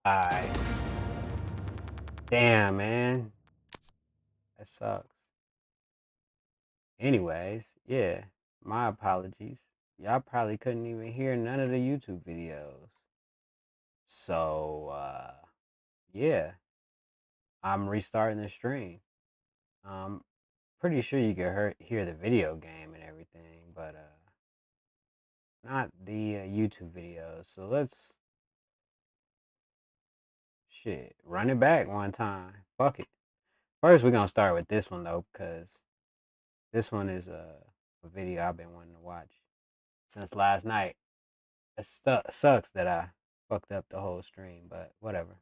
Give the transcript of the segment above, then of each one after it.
Alright. Damn, man. That sucks. Anyways, yeah. My apologies. Y'all probably couldn't even hear none of the YouTube videos. So, yeah. I'm restarting the stream. Pretty sure you can hear the video game and everything, but, not the YouTube videos. So let's, shit, run it back one time. Fuck it. First, we're gonna start with this one, though, because this one is a video I've been wanting to watch since last night. It sucks that I fucked up the whole stream, but whatever.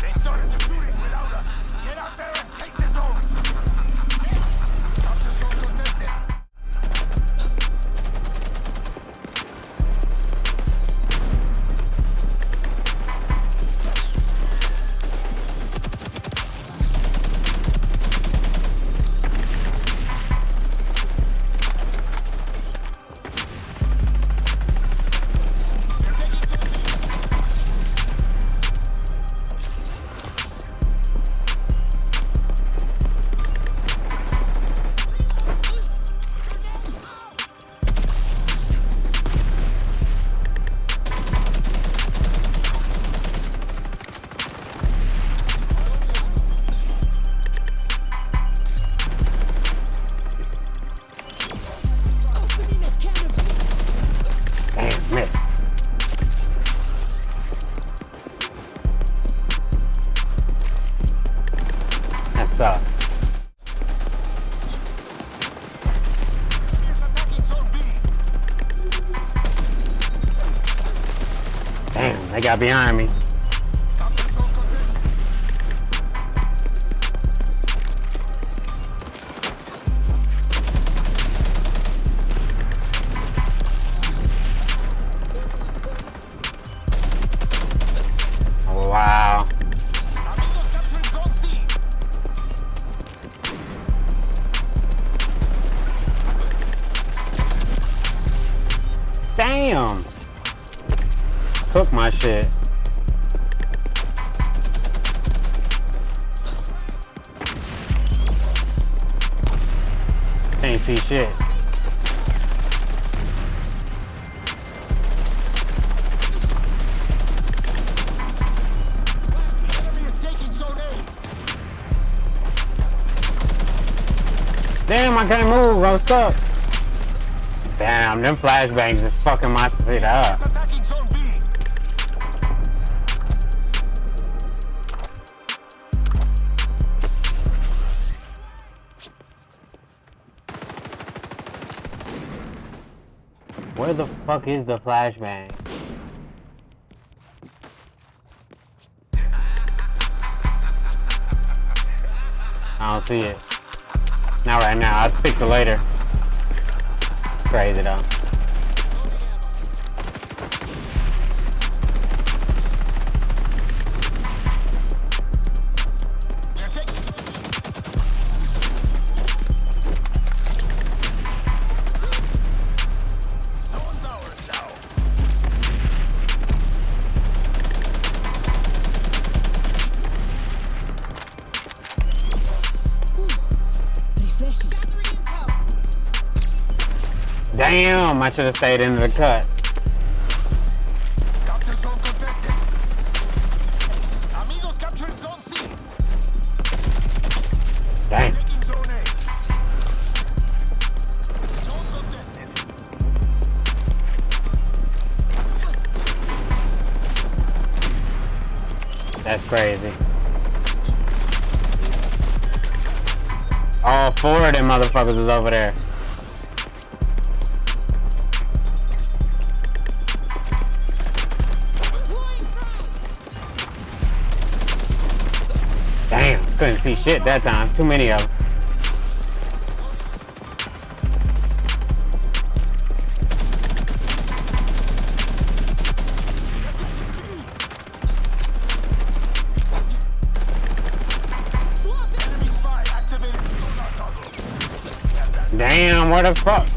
They started the shooting without us. Get out there and take the zone. Sucks. Damn, they got behind me. Wow. Damn! Cook my shit. Can't see shit. Damn, I can't move. I'm stuck. Damn, them flashbangs is fucking my shit up. Where the fuck is the flashbang? I don't see it. Not right now. I'll fix it later. Crazy though. Damn, I should have stayed into the cut. Damn. That's crazy. All four of them motherfuckers was over there. Damn, couldn't see shit that time. Too many of them. Damn, what the fuck?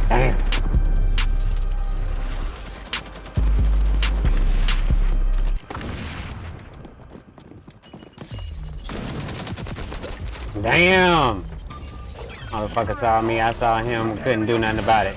Damn. Damn! Motherfucker saw me, I saw him, couldn't do nothing about it.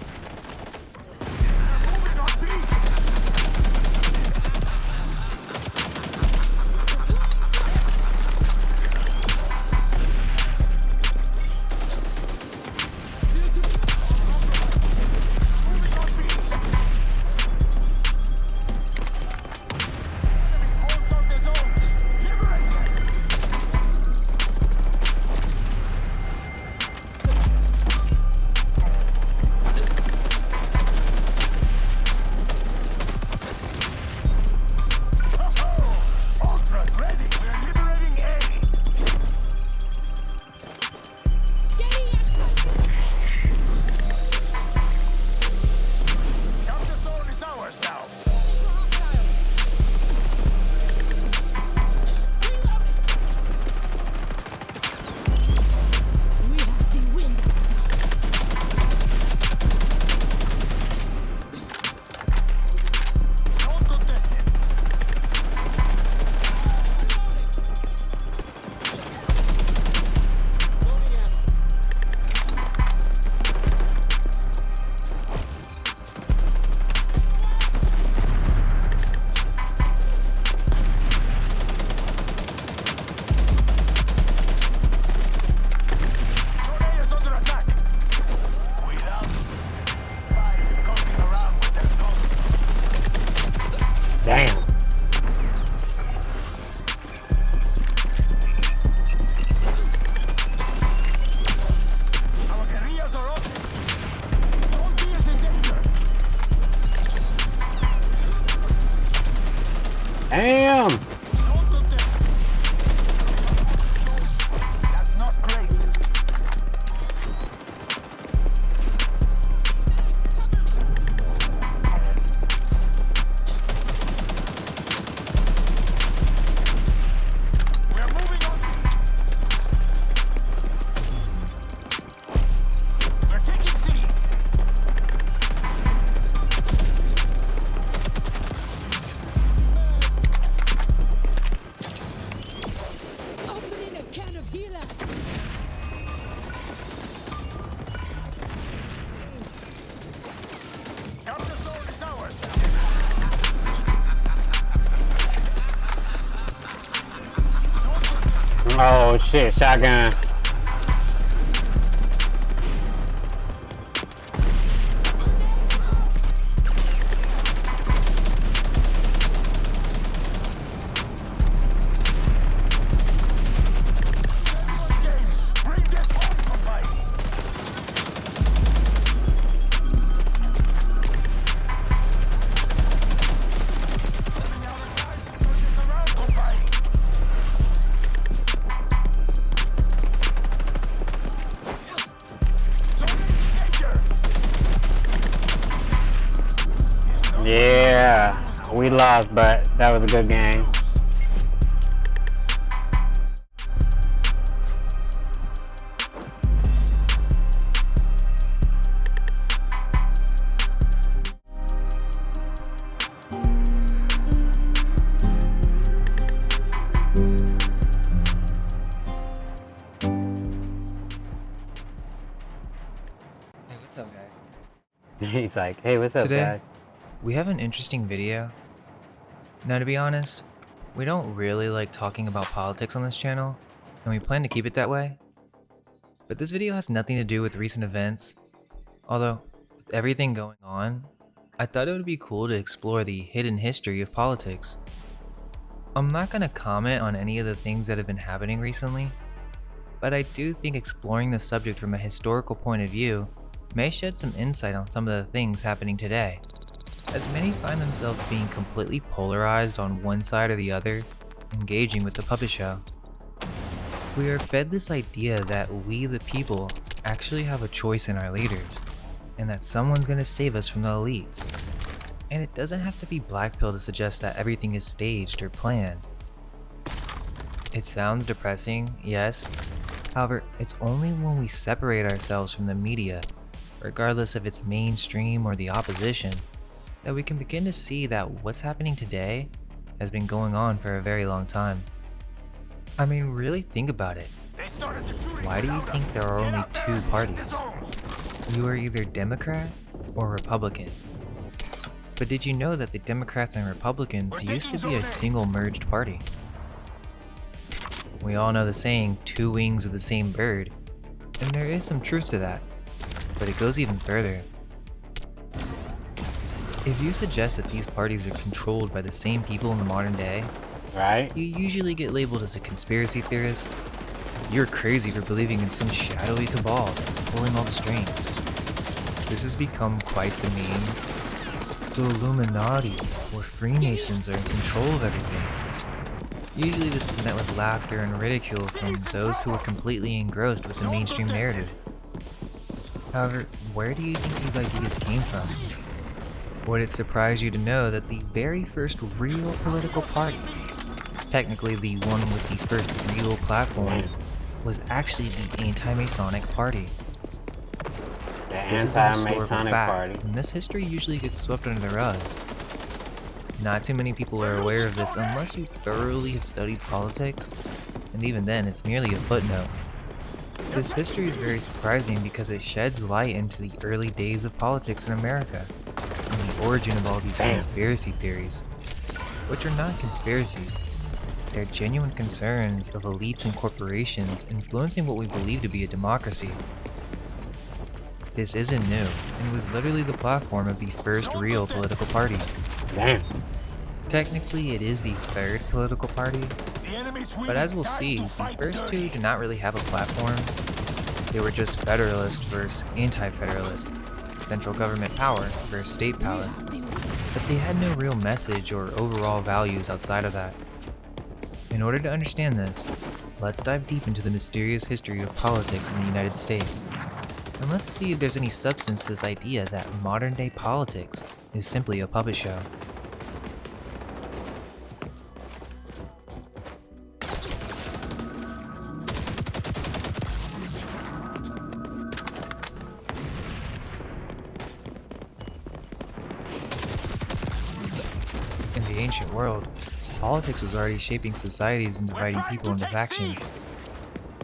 Damn. Our guerrillas are up. Zombie is in danger. Damn. That's not great. We're moving on. We're taking C. Opening a can of healer. Capture zone is ours now. Oh shit, shotgun. Game. Bring this home, combine. Running out of time. Turn this around, combine. Yeah, we lost, but that was a good game. Hey, what's up, guys? He's like, hey, what's up, Today, guys? we have an interesting video. Now, to be honest, we don't really like talking about politics on this channel, and we plan to keep it that way. But this video has nothing to do with recent events. Although, with everything going on, I thought it would be cool to explore the hidden history of politics. I'm not going to comment on any of the things that have been happening recently, but I do think exploring the subject from a historical point of view may shed some insight on some of the things happening today, as many find themselves being completely polarized on one side or the other, engaging with the puppet show. We are fed this idea that we, the people, actually have a choice in our leaders, and that someone's going to save us from the elites. And it doesn't have to be blackpill to suggest that everything is staged or planned. It sounds depressing, yes. However, it's only when we separate ourselves from the media, regardless if it's mainstream or the opposition, that we can begin to see that what's happening today has been going on for a very long time. I mean, really think about it. They started the shooting Why do you without think us. there are Get only up there two and take the parties? zones. You are either Democrat or Republican. But did you know that the Democrats and Republicans used to be a single merged party? We all know the saying, two wings of the same bird, and there is some truth to that, but it goes even further. If you suggest that these parties are controlled by the same people in the modern day, Right? you usually get labeled as a conspiracy theorist. You're crazy for believing in some shadowy cabal that's pulling all the strings. This has become quite the meme. The Illuminati or Freemasons are in control of everything. Usually this is met with laughter and ridicule from those who are completely engrossed with the mainstream narrative. However, where do you think these ideas came from? Would it surprise you to know that the very first real political party, technically the one with the first real platform, was actually the Anti-Masonic Party? The This is a historical Anti-Masonic fact, Party. and this history usually gets swept under the rug. Not too many people are aware of this unless you thoroughly have studied politics, and even then it's merely a footnote. This history is very surprising because it sheds light into the early days of politics in America, and the origin of all these Damn. conspiracy theories, which are not conspiracies. They're genuine concerns of elites and corporations influencing what we believe to be a democracy. This isn't new, and was literally the platform of the first real political party. Damn. Technically, it is the third political party, The enemy's but winning. as we'll Time see, to the fight first dirty. two did not really have a platform. They were just Federalist versus Anti-Federalist, central government power versus state power, but they had no real message or overall values outside of that. In order to understand this, let's dive deep into the mysterious history of politics in the United States, and let's see if there's any substance to this idea that modern-day politics is simply a puppet show. In the ancient world, politics was already shaping societies and dividing people into factions.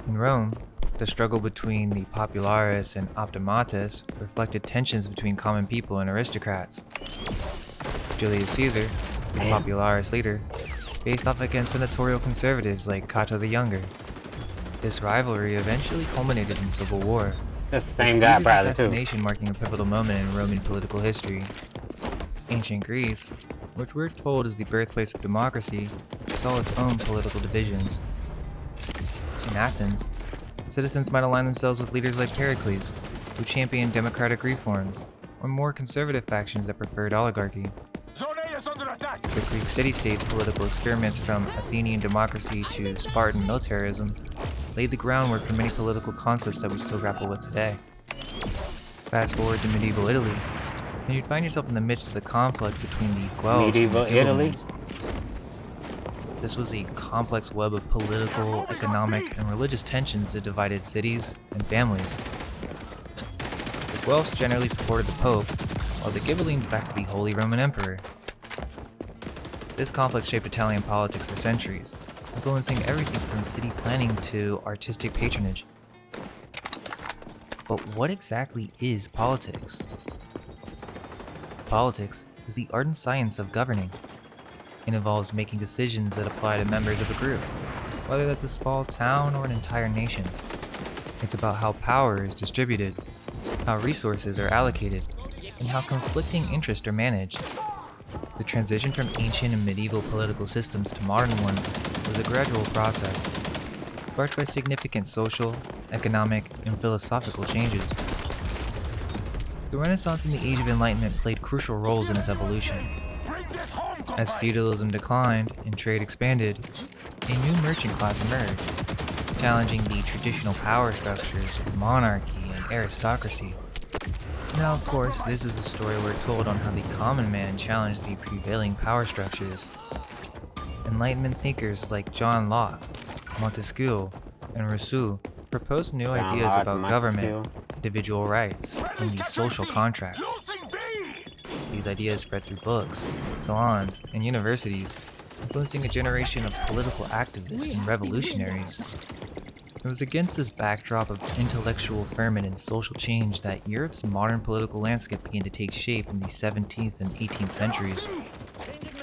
In Rome, the struggle between the populares and optimates reflected tensions between common people and aristocrats. Julius Caesar, the Man. popularis leader, faced off against senatorial conservatives like Cato the Younger. This rivalry eventually culminated in civil war, That's the same with guy Caesar's probably too. assassination marking a pivotal moment in Roman political history. Ancient Greece, which we're told is the birthplace of democracy, saw its own political divisions. In Athens, citizens might align themselves with leaders like Pericles, who championed democratic reforms, or more conservative factions that preferred oligarchy. Zone A is under attack. The Greek city-states' political experiments from Athenian democracy to Spartan militarism laid the groundwork for many political concepts that we still grapple with today. Fast forward to medieval Italy, and you'd find yourself in the midst of the conflict between the Guelphs Medieval and the Italy? Ghibellines. This was a complex web of political, economic, and religious tensions that divided cities and families. The Guelphs generally supported the Pope, while the Ghibellines backed the Holy Roman Emperor. This conflict shaped Italian politics for centuries, influencing everything from city planning to artistic patronage. But what exactly is politics? Politics is the art and science of governing. It involves making decisions that apply to members of a group, whether that's a small town or an entire nation. It's about how power is distributed, how resources are allocated, and how conflicting interests are managed. The transition from ancient and medieval political systems to modern ones was a gradual process, sparked by significant social, economic, and philosophical changes. The Renaissance and the Age of Enlightenment played crucial roles in its evolution. Bring this home, As compadre. feudalism declined and trade expanded, a new merchant class emerged, challenging the traditional power structures of monarchy and aristocracy. Now, of course, this is the story we're told on how the common man challenged the prevailing power structures. Enlightenment thinkers like John Locke, Montesquieu, and Rousseau proposed new John ideas Locke, about Montesquieu. government individual rights, and the social contract. Losing B! These ideas spread through books, salons, and universities, influencing a generation of political activists and revolutionaries. It was against this backdrop of intellectual ferment and social change that Europe's modern political landscape began to take shape in the 17th and 18th centuries.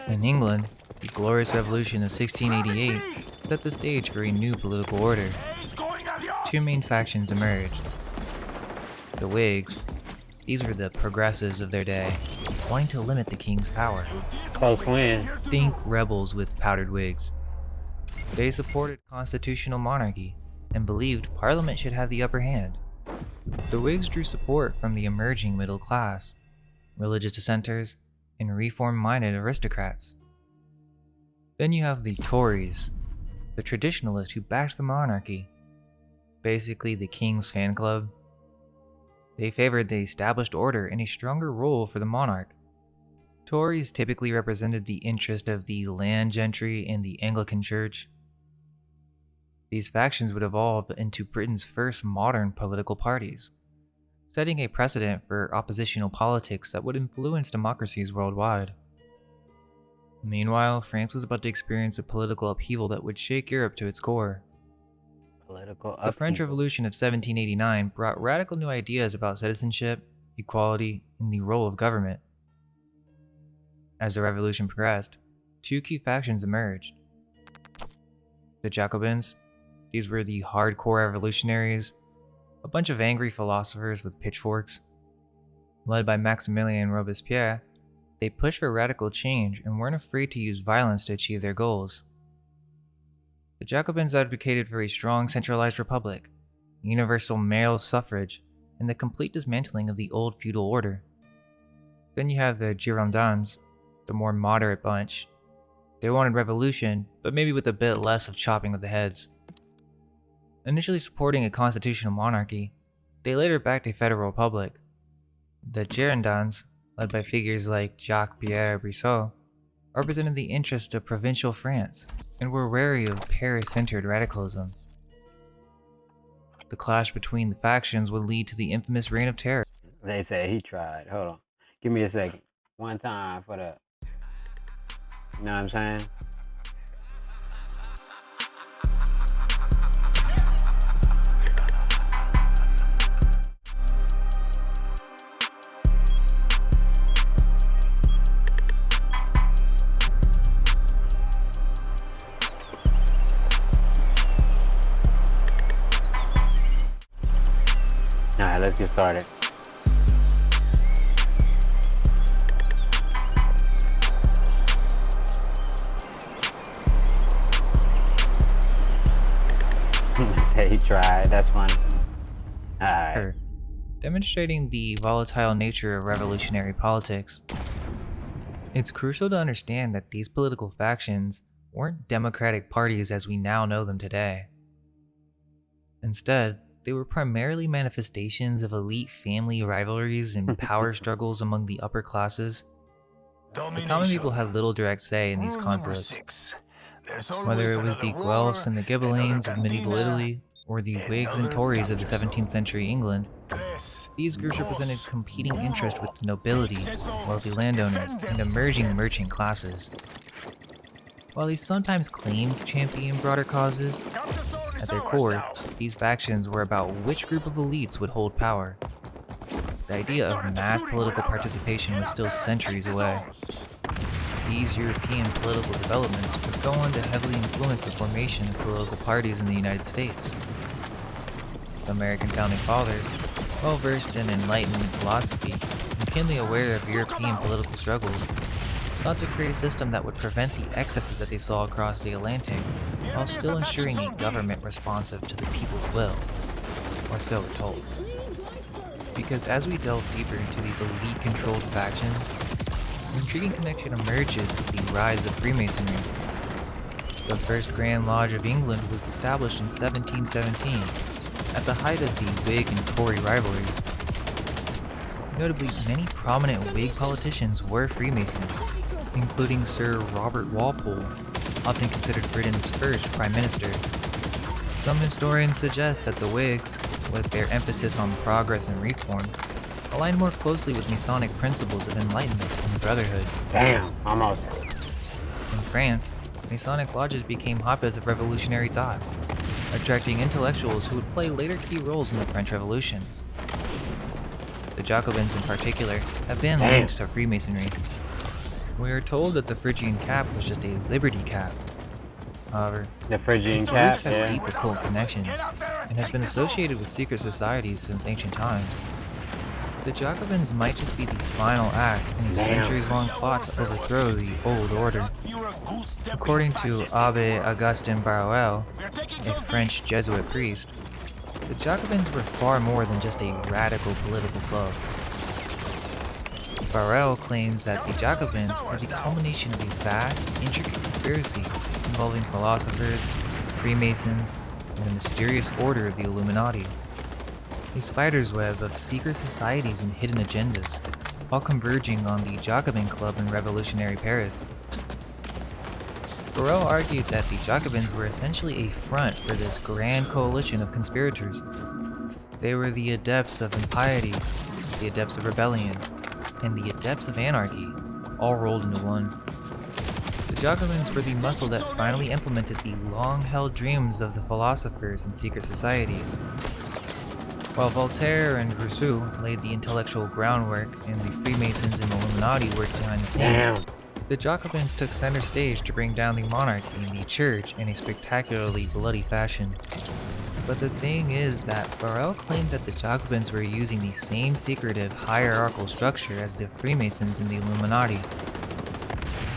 In England, the Glorious Revolution of 1688 set the stage for a new political order. A's going adios! Two main factions emerged. The Whigs, these were the progressives of their day, wanting to limit the king's power. Close win. Think rebels with powdered wigs. They supported constitutional monarchy and believed Parliament should have the upper hand. The Whigs drew support from the emerging middle class, religious dissenters, and reform-minded aristocrats. Then you have the Tories, the traditionalists who backed the monarchy, basically the king's fan club. They favored the established order and a stronger role for the monarch. Tories typically represented the interest of the land gentry and the Anglican Church. These factions would evolve into Britain's first modern political parties, setting a precedent for oppositional politics that would influence democracies worldwide. Meanwhile, France was about to experience a political upheaval that would shake Europe to its core. The French Revolution of 1789 brought radical new ideas about citizenship, equality, and the role of government. As the revolution progressed, two key factions emerged. The Jacobins, these were the hardcore revolutionaries, a bunch of angry philosophers with pitchforks. Led by Maximilien Robespierre, they pushed for radical change and weren't afraid to use violence to achieve their goals. The Jacobins advocated for a strong centralized republic, universal male suffrage, and the complete dismantling of the old feudal order. Then you have the Girondins, the more moderate bunch. They wanted revolution, but maybe with a bit less of chopping of the heads. Initially supporting a constitutional monarchy, they later backed a federal republic. The Girondins, led by figures like Jacques-Pierre Brissot, represented the interests of provincial France and were wary of Paris-centered radicalism. The clash between the factions would lead to the infamous Reign of Terror. They say he tried. Hold on. Give me a second. One time for the... You know what I'm saying? Alright, let's get started. Say he tried, that's funny. Alright. Demonstrating the volatile nature of revolutionary politics. It's crucial to understand that these political factions weren't democratic parties as we now know them today. Instead, they were primarily manifestations of elite family rivalries and power struggles among the upper classes. The common people had little direct say in these conflicts. Whether it was the Guelphs and the Ghibellines of medieval Italy, or the Whigs and Tories of the 17th century England, these groups represented competing interests with the nobility, wealthy landowners, and emerging merchant classes. While they sometimes claimed to champion broader causes, at their core, these factions were about which group of elites would hold power. The idea of mass political participation was still centuries away. These European political developments would go on to heavily influence the formation of political parties in the United States. The American founding fathers, well versed in Enlightenment philosophy and keenly aware of European political struggles, sought to create a system that would prevent the excesses that they saw across the Atlantic, while still ensuring a government responsive to the people's will, or so we're told. Because as we delve deeper into these elite-controlled factions, an intriguing connection emerges with the rise of Freemasonry. The first Grand Lodge of England was established in 1717, at the height of the Whig and Tory rivalries. Notably, many prominent Whig politicians were Freemasons, including Sir Robert Walpole, often considered Britain's first Prime Minister. Some historians suggest that the Whigs, with their emphasis on progress and reform, aligned more closely with Masonic principles of enlightenment and brotherhood. Damn, almost. In France, Masonic lodges became hotbeds of revolutionary thought, attracting intellectuals who would play later key roles in the French Revolution. The Jacobins in particular have been linked to Freemasonry. We are told that the Phrygian cap was just a liberty cap. However, The Phrygian its cap, roots have yeah. deep occult connections and has been associated with secret societies since ancient times. The Jacobins might just be the final act in a Damn. centuries-long plot to overthrow the old order. According to Abbé Augustin Barruel, a French Jesuit priest, the Jacobins were far more than just a radical political club. Barruel claims that the Jacobins were the culmination of a vast, intricate conspiracy involving philosophers, Freemasons, and the mysterious order of the Illuminati. A spider's web of secret societies and hidden agendas, all converging on the Jacobin Club in revolutionary Paris. Barruel argued that the Jacobins were essentially a front for this grand coalition of conspirators. They were the adepts of impiety, the adepts of rebellion, and the adepts of anarchy, all rolled into one. The Jacobins were the muscle that finally implemented the long-held dreams of the philosophers and secret societies. While Voltaire and Rousseau laid the intellectual groundwork and the Freemasons and Illuminati worked behind the scenes, Damn. the Jacobins took center stage to bring down the monarchy and the church in a spectacularly bloody fashion. But the thing is that Barruel claimed that the Jacobins were using the same secretive hierarchical structure as the Freemasons and the Illuminati.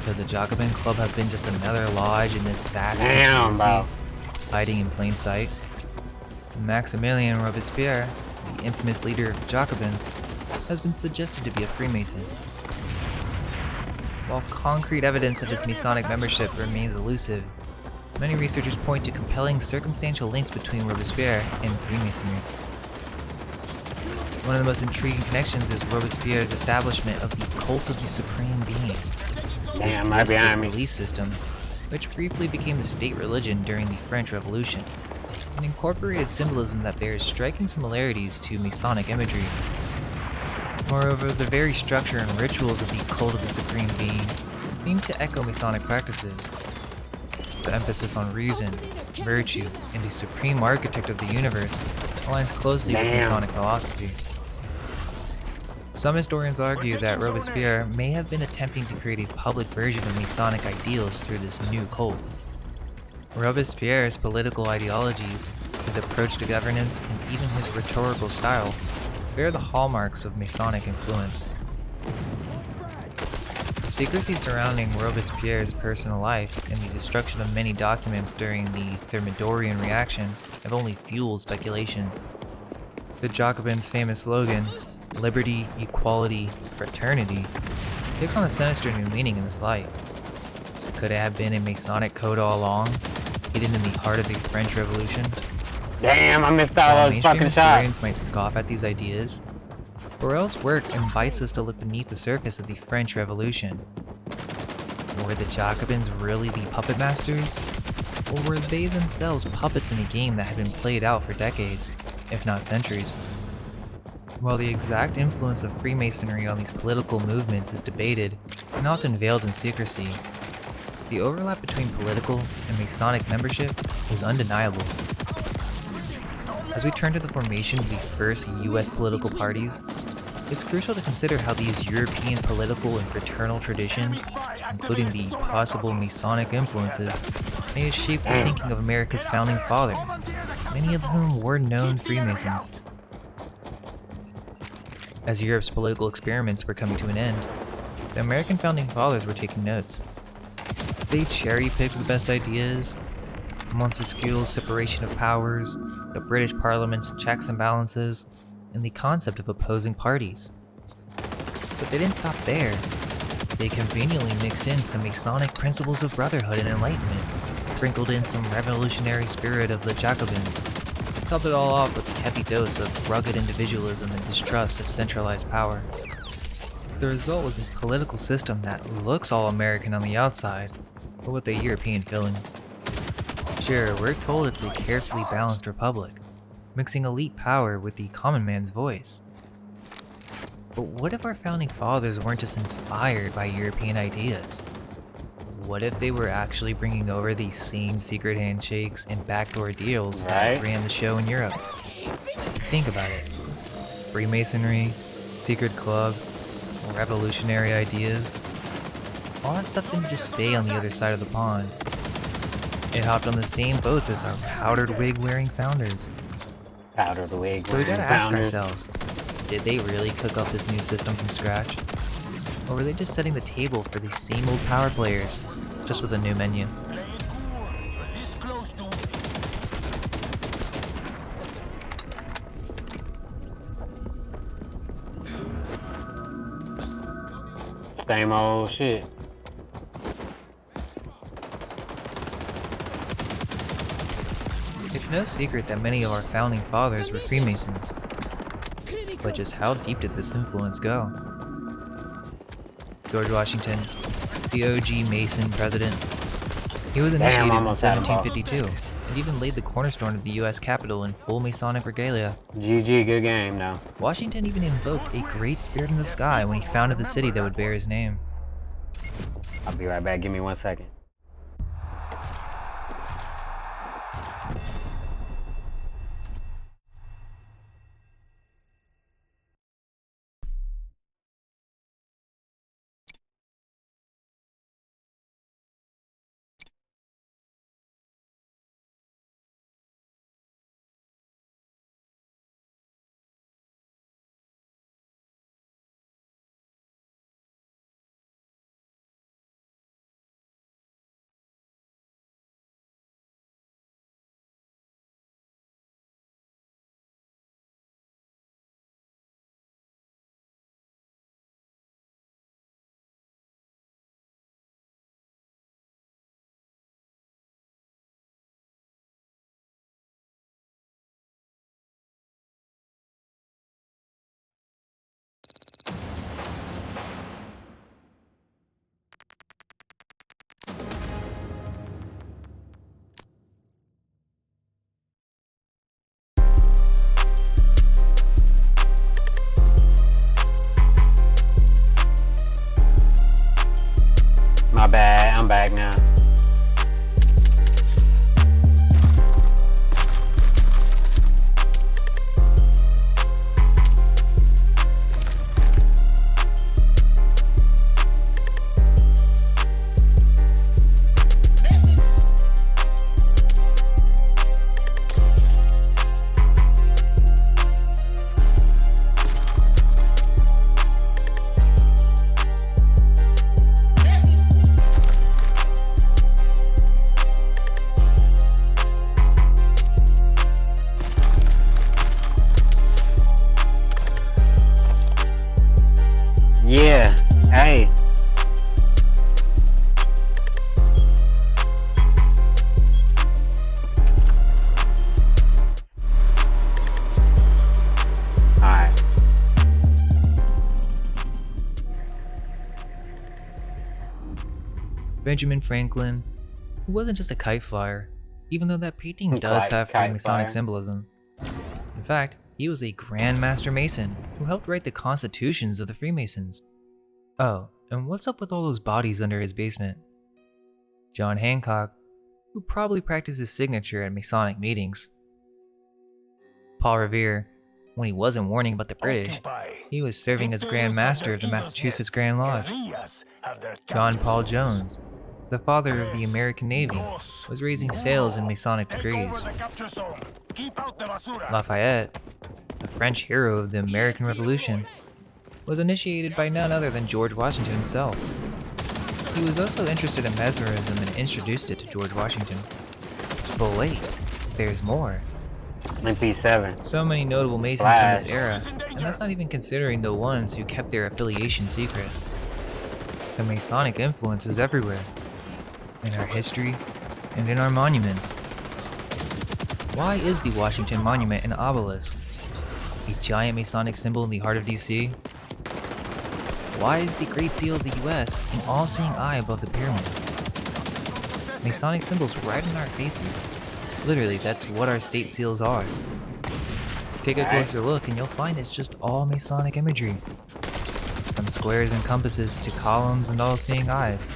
Could the Jacobin Club have been just another lodge in this vast Damn, conspiracy, bro. hiding in plain sight? Maximilien Robespierre, the infamous leader of the Jacobins, has been suggested to be a Freemason. While concrete evidence of his Masonic membership remains elusive, many researchers point to compelling circumstantial links between Robespierre and Freemasonry. One of the most intriguing connections is Robespierre's establishment of the Cult of the Supreme Being, this Damn, right theistic behind me. belief system, which briefly became the state religion during the French Revolution, and incorporated symbolism that bears striking similarities to Masonic imagery. Moreover, the very structure and rituals of the Cult of the Supreme Being seem to echo Masonic practices. The emphasis on reason, virtue, and the supreme architect of the universe aligns closely with Damn. Masonic philosophy. Some historians argue that Robespierre may have been attempting to create a public version of Masonic ideals through this new cult. Robespierre's political ideologies, his approach to governance, and even his rhetorical style bear the hallmarks of Masonic influence. The secrecy surrounding Robespierre's personal life and the destruction of many documents during the Thermidorian reaction have only fueled speculation. The Jacobins' famous slogan, "Liberty, Equality, Fraternity," takes on a sinister new meaning in this light. Could it have been a Masonic code all along, hidden in the heart of the French Revolution? Damn, I missed all While those mainstream fucking shots. historians might scoff at these ideas, Barruel's work invites us to look beneath the surface of the French Revolution. Were the Jacobins really the puppet masters? Or were they themselves puppets in a game that had been played out for decades, if not centuries? While the exact influence of Freemasonry on these political movements is debated and often veiled in secrecy, the overlap between political and Masonic membership is undeniable. As we turn to the formation of the first US political parties, it's crucial to consider how these European political and fraternal traditions, including the possible Masonic influences, may have shaped the thinking of America's founding fathers, many of whom were known Freemasons. As Europe's political experiments were coming to an end, the American founding fathers were taking notes. They cherry-picked the best ideas, Montesquieu's separation of powers, the British Parliament's checks and balances, and the concept of opposing parties. But they didn't stop there. They conveniently mixed in some Masonic principles of brotherhood and enlightenment, sprinkled in some revolutionary spirit of the Jacobins, and topped it all off with a heavy dose of rugged individualism and distrust of centralized power. The result was a political system that looks all American on the outside, but with a European feeling. Sure, we're told it's a carefully balanced republic, mixing elite power with the common man's voice. But what if our founding fathers weren't just inspired by European ideas? What if they were actually bringing over these same secret handshakes and backdoor deals that Right. ran the show in Europe? Think about it. Freemasonry, secret clubs, revolutionary ideas. All that stuff didn't just stay on the other side of the pond. It hopped on the same boats as our powdered wig wearing founders. Powder the wig. So we gotta ask founders. ourselves, did they really cook up this new system from scratch? Or were they just setting the table for these same old power players, just with a new menu? Play it cool, but this close to Same old shit. It's no secret that many of our founding fathers were Freemasons, but just how deep did this influence go? George Washington, the OG Mason president. He was initiated in almost had him off. 1752 and even laid the cornerstone of the US Capitol in full Masonic regalia. GG, good game now. Washington even invoked a great spirit in the sky when he founded the city that would bear his name. I'll be right back. Give me 1 second. My bad. I'm back now. Yeah. Hey. All right. Benjamin Franklin, who wasn't just a kite flyer, even though that painting does Kite- have kite Freemasonic flyer. symbolism. In fact, he was a Grand Master Mason who helped write the constitutions of the Freemasons. Oh, and what's up with all those bodies under his basement? John Hancock, who probably practiced his signature at Masonic meetings. Paul Revere, when he wasn't warning about the British, he was serving as Grand Master of the Massachusetts Grand Lodge. John Paul Jones, the father of the American Navy, was raising sails in Masonic degrees. Lafayette, the French hero of the American Revolution, was initiated by none other than George Washington himself. He was also interested in mesmerism and introduced it to George Washington. But wait, there's more. MP7. So many notable Masons from this Splash. era, and that's not even considering the ones who kept their affiliation secret. The Masonic influence is everywhere, in our history and in our monuments. Why is the Washington Monument an obelisk? A giant Masonic symbol in the heart of DC? Why is the Great Seal of the US an all-seeing eye above the pyramid? Masonic symbols right in our faces. Literally, that's what our state seals are. Take a Alright. closer look and you'll find it's just all Masonic imagery. From squares and compasses to columns and all-seeing eyes.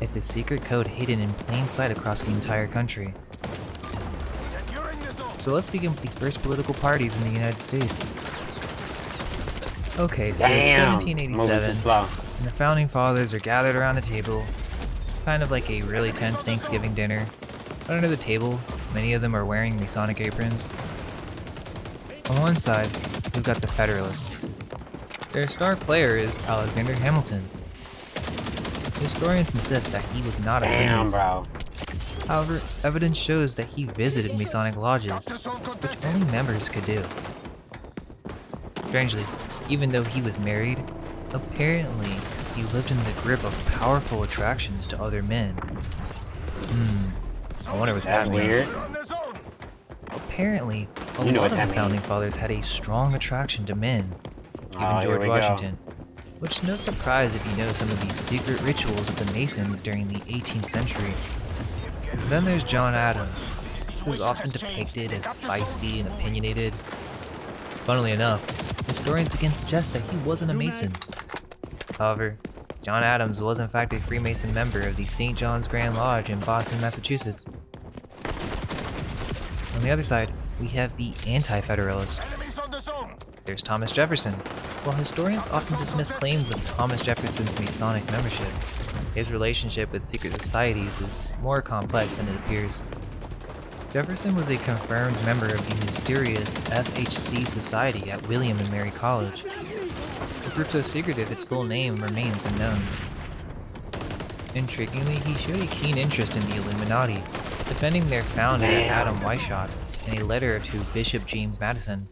It's a secret code hidden in plain sight across the entire country. Securing the zone. So let's begin with the first political parties in the United States. Okay, so Damn. it's Moving too 1787, slow. and the Founding Fathers are gathered around a table, kind of like a really tense Thanksgiving dinner. Under the table, many of them are wearing Masonic aprons. On one side, we've got the Federalists. Their star player is Alexander Hamilton. Historians insist that he was not a Damn, Freemason. bro. However, evidence shows that he visited Masonic lodges, Doctor zone which contested. only members could do. Strangely, even though he was married, apparently he lived in the grip of powerful attractions to other men. I wonder what That's that means. weird. We're on the zone. Apparently, a You know lot what of that the Founding means. Fathers had a strong attraction to men, even Oh, here George we go. Washington. Which is no surprise if you know some of the secret rituals of the Masons during the 18th century. Then there's John Adams, who's often depicted as feisty and opinionated. Funnily enough, historians again suggest that he wasn't a Mason. However, John Adams was in fact a Freemason member of the St. John's Grand Lodge in Boston, Massachusetts. On the other side, we have the Anti-Federalists. Enemies on the zone. There's Thomas Jefferson. While historians often dismiss claims of Thomas Jefferson's Masonic membership, his relationship with secret societies is more complex than it appears. Jefferson was a confirmed member of the mysterious FHC Society at William and Mary College. The group so secretive its full name remains unknown. Intriguingly, he showed a keen interest in the Illuminati, defending their founder Adam Weishaupt in a letter to Bishop James Madison.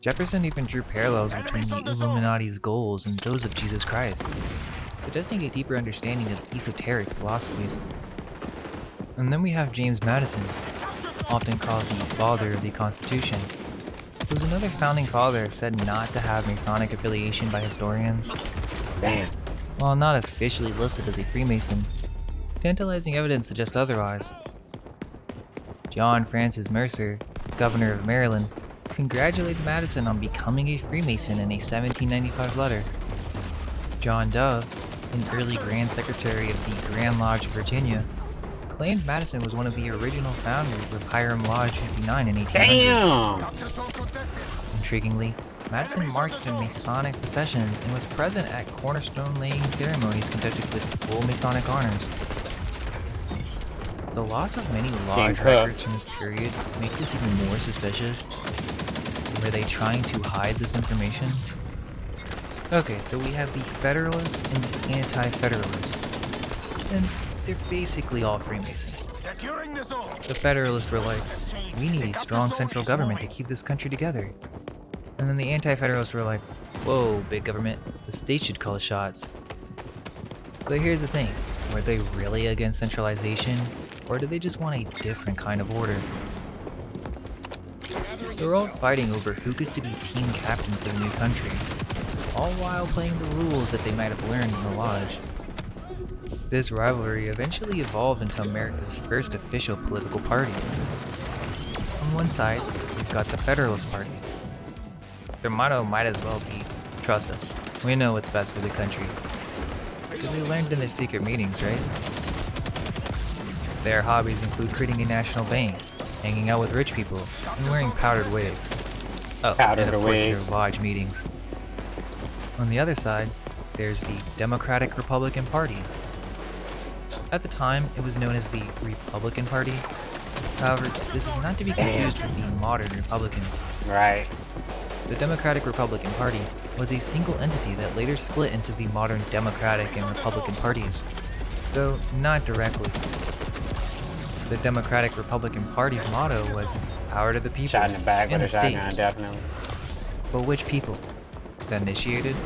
Jefferson even drew parallels between the Illuminati's goals and those of Jesus Christ, suggesting a deeper understanding of esoteric philosophies. And then we have James Madison, often called the father of the Constitution, who was another founding father said not to have Masonic affiliation by historians. Damn. While not officially listed as a Freemason, tantalizing evidence suggests otherwise. John Francis Mercer, governor of Maryland, congratulated Madison on becoming a Freemason in a 1795 letter. John Dove, an early Grand Secretary of the Grand Lodge of Virginia, claimed Madison was one of the original founders of Hiram Lodge 59 in 1800. Damn. Doctor zone contested. Intriguingly, Madison marched in Masonic processions and was present at cornerstone laying ceremonies conducted with full Masonic honors. The loss of many lodge cooked. records from this period makes this even more suspicious. Were they trying to hide this information? Okay, so we have the Federalists and the Anti-Federalists. And they're basically all Freemasons. Securing the zone. The Federalists were like, we need a strong central government to keep this country together. And then the Anti-Federalists were like, whoa, big government, the state should call the shots. But here's the thing, were they really against centralization, or did they just want a different kind of order? They're all fighting over who gets to be team captain for the new country, all while playing the rules that they might have learned in the lodge. This rivalry eventually evolved into America's first official political parties. On one side, we've got the Federalist Party. Their motto might as well be, trust us, we know what's best for the country. Because they learned in their secret meetings, right? Their hobbies include creating a national bank, hanging out with rich people, and wearing powdered wigs. Oh, Powdered and of course their wigs. lodge meetings. On the other side, there's the Democratic Republican Party. At the time, it was known as the Republican Party. However, this is not to be confused with the modern Republicans. Right. The Democratic Republican Party was a single entity that later split into the modern Democratic and Republican parties, though not directly. The Democratic Republican Party's motto was power to the people Shot in the back and with the a shotgun, states. definitely. But which people? The initiated?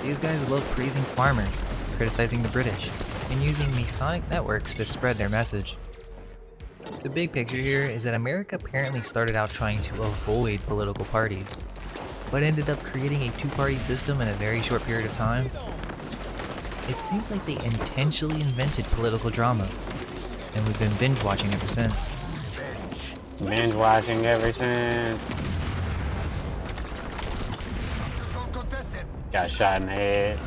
These guys love praising farmers, criticizing the British, and using Masonic networks to spread their message. The big picture here is that America apparently started out trying to avoid political parties, but ended up creating a two-party system in a very short period of time. It seems like they intentionally invented political drama, and we've been binge-watching ever since. binge watching ever since. Zone contested. Got shot in the head.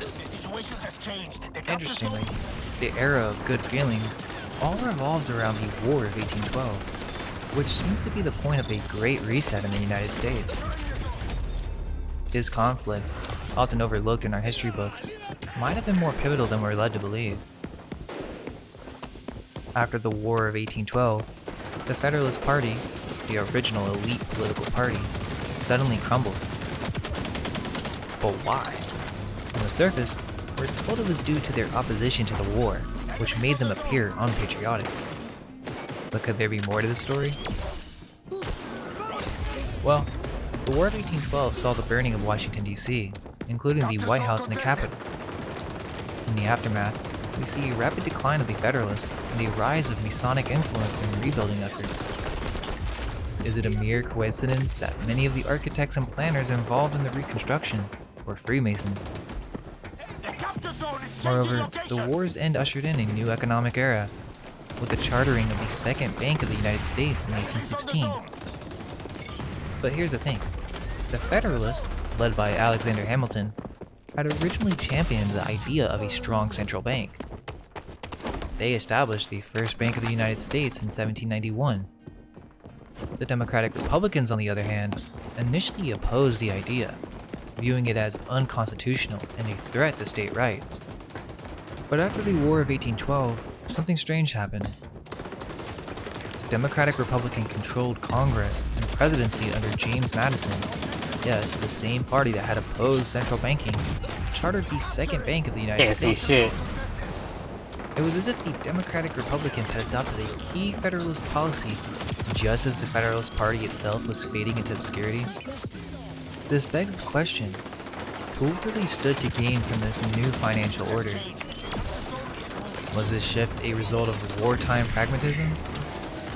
The situation has changed. The capture Interestingly, zone- the era of good feelings all revolves around the War of 1812, which seems to be the point of a great reset in the United States. This conflict, often overlooked in our history books, might have been more pivotal than we're led to believe. After the War of 1812, the Federalist Party, the original elite political party, suddenly crumbled. But why? On the surface, we're told it was due to their opposition to the war, which made them appear unpatriotic. But could there be more to the story? Well, the War of 1812 saw the burning of Washington, D.C., including the White House and the Capitol. In the aftermath, we see a rapid decline of the Federalists and a rise of Masonic influence in rebuilding efforts. Is it a mere coincidence that many of the architects and planners involved in the Reconstruction were Freemasons? The capture zone is changing Moreover, location. the war's end ushered in a new economic era, with the chartering of the Second Bank of the United States in 1816. But here's the thing. The Federalists, led by Alexander Hamilton, had originally championed the idea of a strong central bank. They established the first Bank of the United States in 1791. The Democratic Republicans, on the other hand, initially opposed the idea, viewing it as unconstitutional and a threat to state rights. But after the War of 1812, something strange happened. The Democratic Republican controlled Congress and presidency under James Madison. Yes, the same party that had opposed central banking, chartered the Second Bank of the United Can't see States. shit. It was as if the Democratic Republicans had adopted a key Federalist policy just as the Federalist Party itself was fading into obscurity. This begs the question, who really stood to gain from this new financial order? Was this shift a result of wartime pragmatism?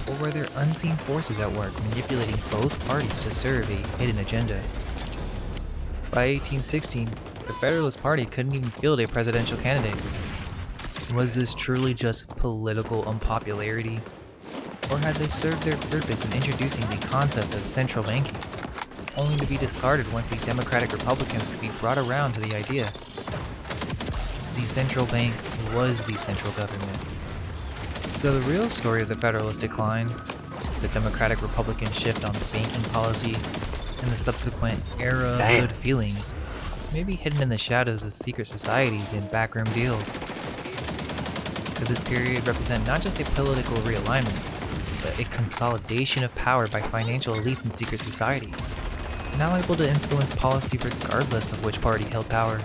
Or were there unseen forces at work manipulating both parties to serve a hidden agenda? By 1816, the Federalist Party couldn't even field a presidential candidate. Was this truly just political unpopularity? Or had they served their purpose in introducing the concept of central banking, only to be discarded once the Democratic Republicans could be brought around to the idea? The central bank was the central government. So the real story of the Federalist decline, the Democratic Republican shift on banking policy, and the subsequent era of Damn. good feelings may be hidden in the shadows of secret societies and backroom deals. Could this period represent not just a political realignment, but a consolidation of power by financial elites and secret societies, now able to influence policy regardless of which party held power?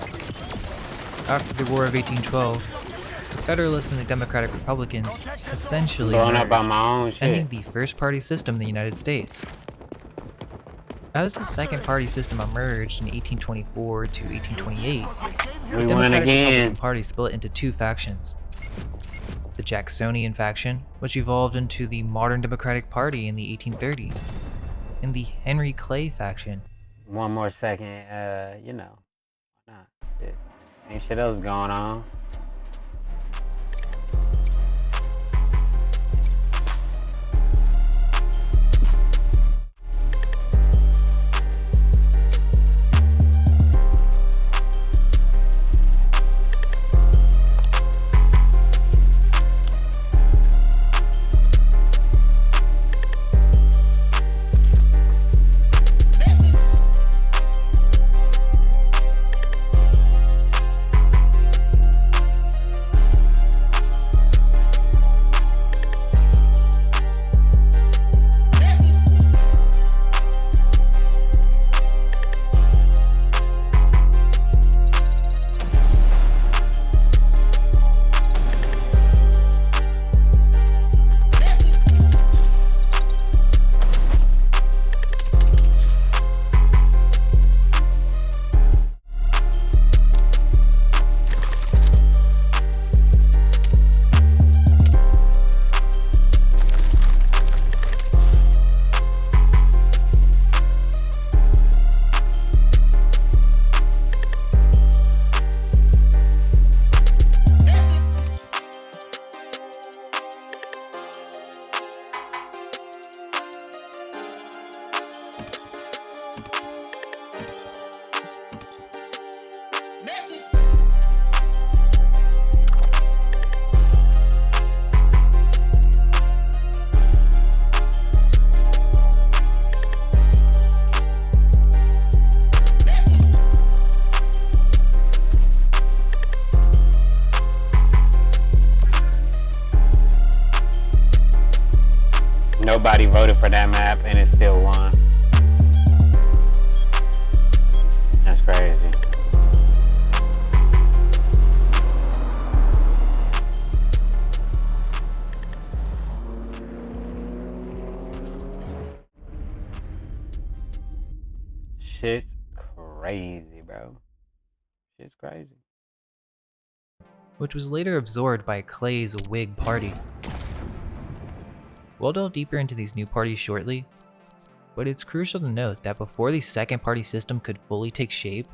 After the War of 1812, the Federalists and the Democratic Republicans essentially Blowing up emerged, on my own ending shit. the first party system in the United States. As the second party system emerged in 1824 to 1828, We the win Democratic again. Republican Party split into two factions. The Jacksonian faction, which evolved into the modern Democratic Party in the 1830s, and the Henry Clay faction, One more second, you know, why not? Shit. Ain't shit else going on. Nobody voted for that map and it still won. That's crazy. Shit's crazy, bro. Shit's crazy. which was later absorbed by Clay's Whig Party. We'll delve deeper into these new parties shortly, but it's crucial to note that before the second party system could fully take shape,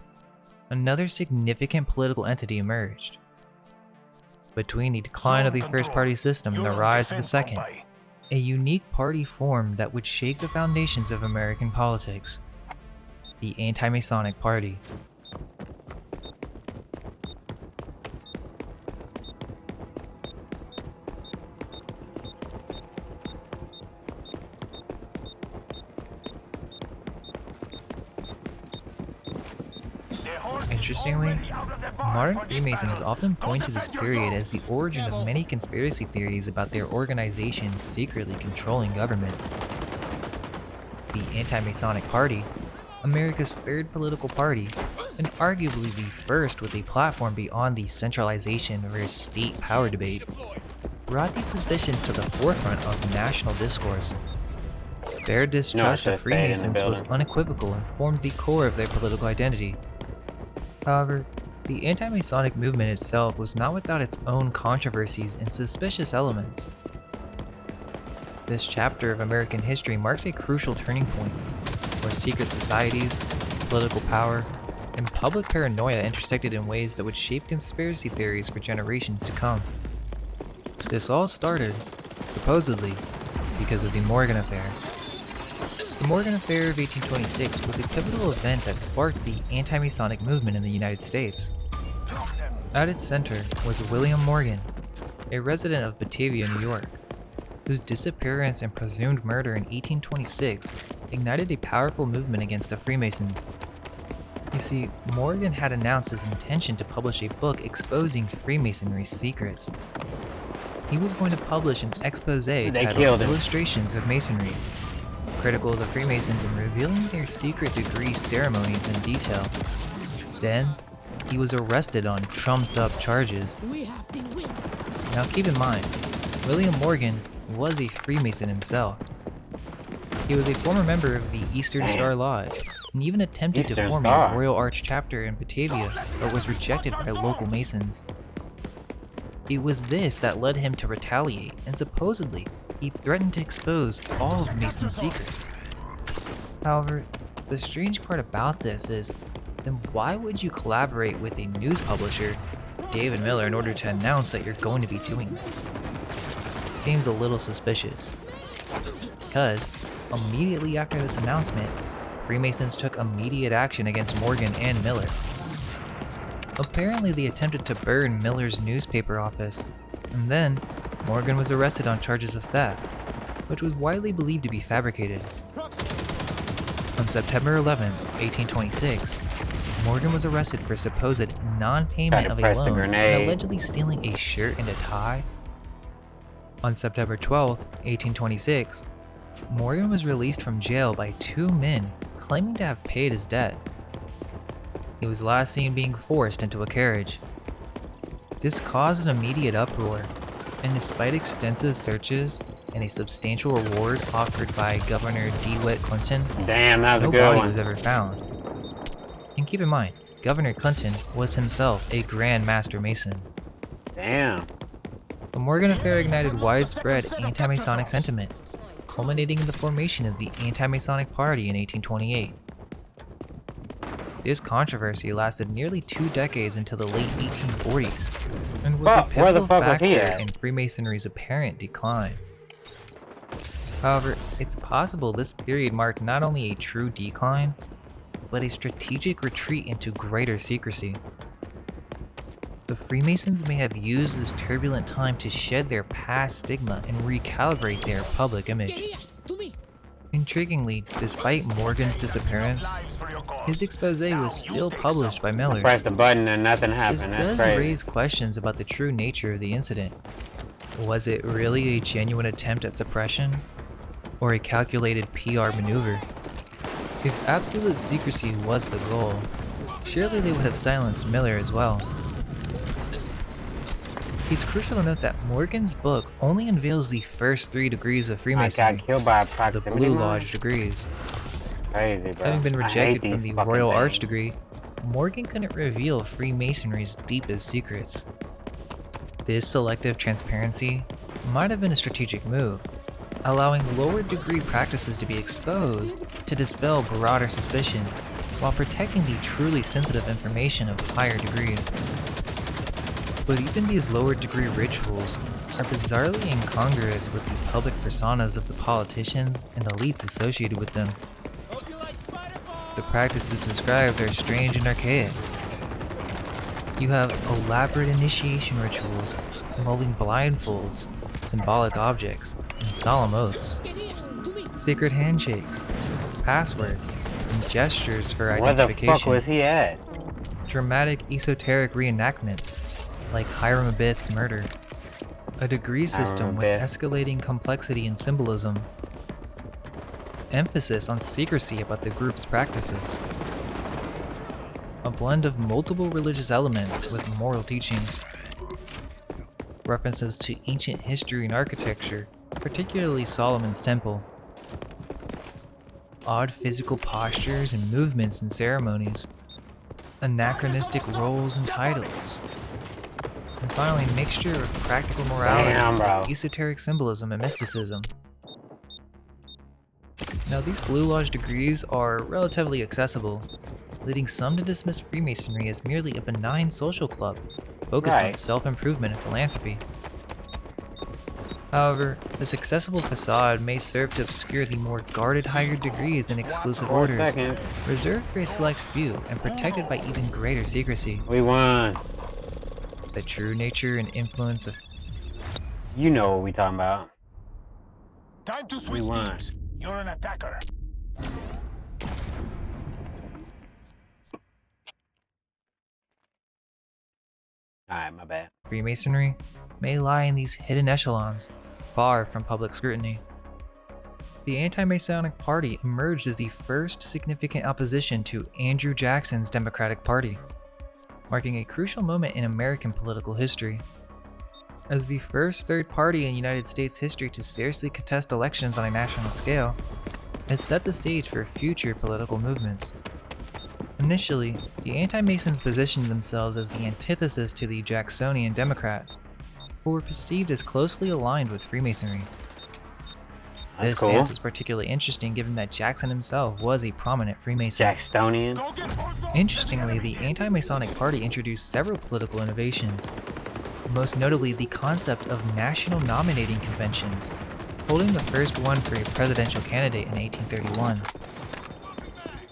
another significant political entity emerged. Between the decline of the first party system and the rise of the second, a unique party formed that would shake the foundations of American politics: the Anti-Masonic Party. Interestingly, modern Freemasons often point to this period as the origin of many conspiracy theories about their organization secretly controlling government. The Anti-Masonic Party, America's third political party, and arguably the first with a platform beyond the centralization versus state power debate, brought these suspicions to the forefront of national discourse. Their distrust of Freemasons was unequivocal and formed the core of their political identity. However, the anti-Masonic movement itself was not without its own controversies and suspicious elements. This chapter of American history marks a crucial turning point, where secret societies, political power, and public paranoia intersected in ways that would shape conspiracy theories for generations to come. This all started, supposedly, because of the Morgan Affair. The Morgan Affair of 1826 was a pivotal event that sparked the anti-Masonic movement in the United States. At its center was William Morgan, a resident of Batavia, New York, whose disappearance and presumed murder in 1826 ignited a powerful movement against the Freemasons. You see, Morgan had announced his intention to publish a book exposing Freemasonry's secrets. He was going to publish an expose titled Illustrations of Masonry, critical of the Freemasons and revealing their secret degree ceremonies in detail. Then, he was arrested on trumped-up charges. We have the win. Now keep in mind, William Morgan was a Freemason himself. He was a former member of the Eastern Star Lodge, and even attempted to form a Royal Arch chapter in Batavia, but was rejected by local Masons. It was this that led him to retaliate, and supposedly, he threatened to expose all of Mason's secrets. However, the strange part about this is, then why would you collaborate with a news publisher, David Miller, in order to announce that you're going to be doing this? Seems a little suspicious. Because, immediately after this announcement, Freemasons took immediate action against Morgan and Miller. Apparently they attempted to burn Miller's newspaper office, and then Morgan was arrested on charges of theft, which was widely believed to be fabricated. On September 11, 1826, Morgan was arrested for supposed non-payment of a loan and allegedly stealing a shirt and a tie. On September 12, 1826, Morgan was released from jail by two men claiming to have paid his debt. He was last seen being forced into a carriage. This caused an immediate uproar, and despite extensive searches and a substantial reward offered by Governor DeWitt Clinton, no body was ever found. And keep in mind, Governor Clinton was himself a Grand Master Mason. Damn. The Morgan Affair ignited widespread anti-Masonic sentiment, culminating in the formation of the Anti-Masonic Party in 1828. This controversy lasted nearly 2 decades into the late 1840s, and was a pivotal factor in Freemasonry's apparent decline. However, it's possible this period marked not only a true decline, but a strategic retreat into greater secrecy. The Freemasons may have used this turbulent time to shed their past stigma and recalibrate their public image. Intriguingly, despite Morgan's disappearance, his expose was still published by Miller. Press the button and nothing happened. This does raise questions about the true nature of the incident. Was it really a genuine attempt at suppression? or a calculated PR maneuver. If absolute secrecy was the goal, surely they would have silenced Miller as well. It's crucial to note that Morgan's book only unveils the first 3 degrees of I Freemasonry, got killed by a the proximity Blue mine? Lodge degrees. Crazy, bro. Having been I hate rejected from these the fucking Royal Arch things. degree, Morgan couldn't reveal Freemasonry's deepest secrets. This selective transparency might have been a strategic move, allowing lower degree practices to be exposed to dispel broader suspicions while protecting the truly sensitive information of higher degrees. But even these lower degree rituals are bizarrely incongruous with the public personas of the politicians and elites associated with them. The practices described are strange and archaic. You have elaborate initiation rituals involving blindfolds, symbolic objects, and solemn oaths, Get here, to me. sacred handshakes, passwords, and gestures for Where the identification. fuck was he at? Dramatic esoteric reenactments, like Hiram Abiff's murder. A degree system with Abiff. escalating complexity and symbolism. Emphasis on secrecy about the group's practices. A blend of multiple religious elements with moral teachings. References to ancient history and architecture, particularly Solomon's Temple. Odd physical postures and movements in ceremonies. Anachronistic roles and titles. And finally, mixture of practical morality Damn, bro. with esoteric symbolism and mysticism. Now, these Blue Lodge degrees are relatively accessible, leading some to dismiss Freemasonry as merely a benign social club focused on Right. self-improvement and philanthropy. However, this accessible facade may serve to obscure the more guarded higher degrees and exclusive 4 orders, seconds. reserved for a select few and protected by even greater secrecy. We won. The true nature and influence of You know what we talking about. Time to switch won. teams. You're an attacker. Alright, my bad. Freemasonry may lie in these hidden echelons, far from public scrutiny. The Anti-Masonic Party emerged as the first significant opposition to Andrew Jackson's Democratic Party, marking a crucial moment in American political history. As the first third party in United States history to seriously contest elections on a national scale, it set the stage for future political movements. Initially, the Anti-Masons positioned themselves as the antithesis to the Jacksonian Democrats, who were perceived as closely aligned with Freemasonry. That's This cool. stance was particularly interesting given that Jackson himself was a prominent Freemason. Jackstonian. Go get Bozo. Interestingly, the Anti-Masonic Party introduced several political innovations, most notably the concept of national nominating conventions, holding the first one for a presidential candidate in 1831.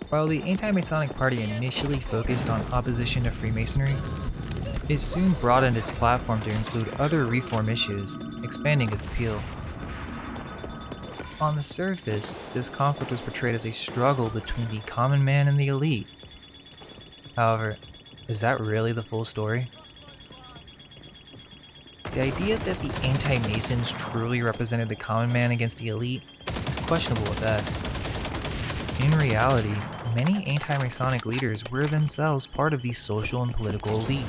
While the Anti-Masonic Party initially focused on opposition to Freemasonry, it soon broadened its platform to include other reform issues, expanding its appeal. On the surface, this conflict was portrayed as a struggle between the common man and the elite. However, is that really the full story? The idea that the Anti-Masons truly represented the common man against the elite is questionable at best. In reality, many anti-Masonic leaders were themselves part of the social and political elite.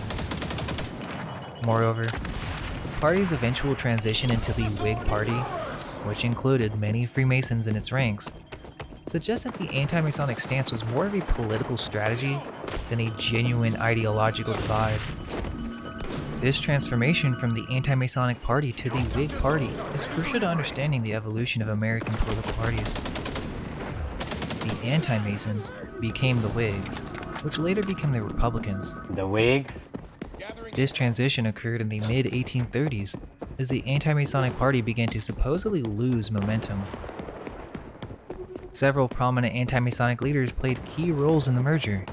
Moreover, the party's eventual transition into the Whig Party, which included many Freemasons in its ranks, suggests that the anti-Masonic stance was more of a political strategy than a genuine ideological divide. This transformation from the anti-Masonic Party to the Whig Party is crucial to understanding the evolution of American political parties. The anti-Masons became the Whigs, which later became the Republicans. The Whigs. This transition occurred in the mid-1830s as the anti-Masonic Party began to supposedly lose momentum. Several prominent anti-Masonic leaders played key roles in the merger.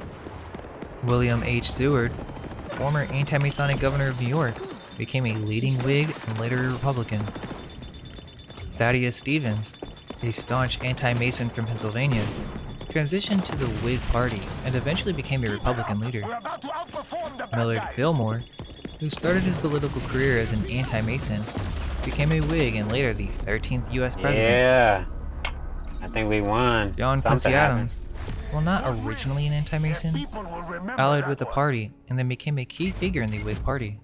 William H. Seward, former anti-Masonic governor of New York, became a leading Whig and later a Republican. Thaddeus Stevens, a staunch anti-Mason from Pennsylvania, transitioned to the Whig Party and eventually became a Republican leader. We're about to outperform the bad Millard guys. Fillmore, who started his political career as an anti-Mason, became a Whig and later the 13th U.S. president. Yeah. think we won. John Something Quincy happened. Adams, while not originally an anti-Mason, People will remember allied that with the one. party and then became a key figure in the Whig Party.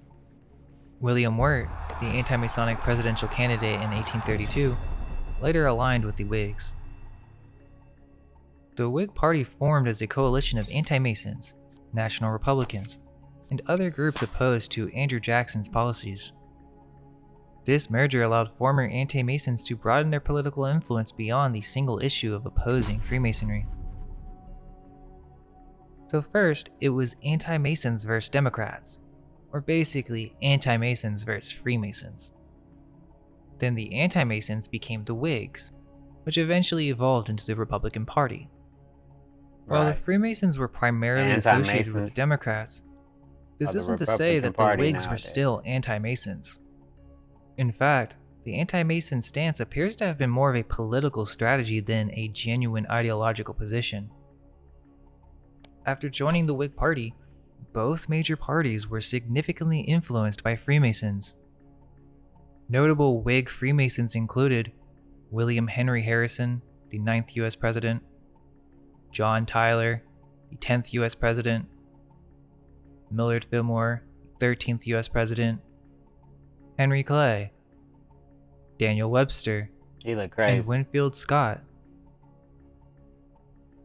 William Wirt, the anti-Masonic presidential candidate in 1832, later aligned with the Whigs. The Whig Party formed as a coalition of anti-Masons, National Republicans, and other groups opposed to Andrew Jackson's policies. This merger allowed former anti-Masons to broaden their political influence beyond the single issue of opposing Freemasonry. So first, it was anti-Masons versus Democrats, or basically anti-Masons versus Freemasons. Then the anti-Masons became the Whigs, which eventually evolved into the Republican Party. While the Right. Freemasons were primarily associated with Anti-Masons the Democrats, this are the isn't to say Republican that the Party Whigs were nowadays. still anti-Masons. In fact, the anti-Mason stance appears to have been more of a political strategy than a genuine ideological position. After joining the Whig Party, both major parties were significantly influenced by Freemasons. Notable Whig Freemasons included William Henry Harrison, the 9th U.S. President, John Tyler, the 10th U.S. President, Millard Fillmore, the 13th U.S. President, Henry Clay, Daniel Webster, He look and crazy. Winfield Scott.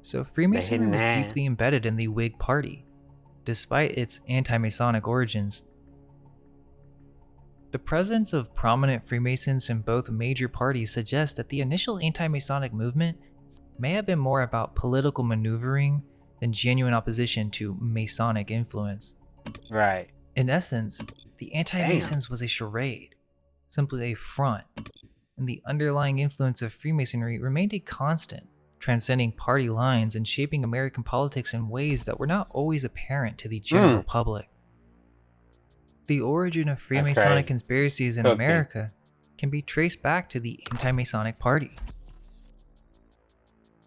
So Freemasonry hidden was hand. deeply embedded in the Whig Party, despite its anti-Masonic origins. The presence of prominent Freemasons in both major parties suggests that the initial anti-Masonic movement may have been more about political maneuvering than genuine opposition to Masonic influence. Right. In essence, the anti-Masons was a charade, simply a front, and the underlying influence of Freemasonry remained a constant, transcending party lines and shaping American politics in ways that were not always apparent to the general public. The origin of Freemasonic crazy. conspiracies in Cooking. America can be traced back to the anti-Masonic Party.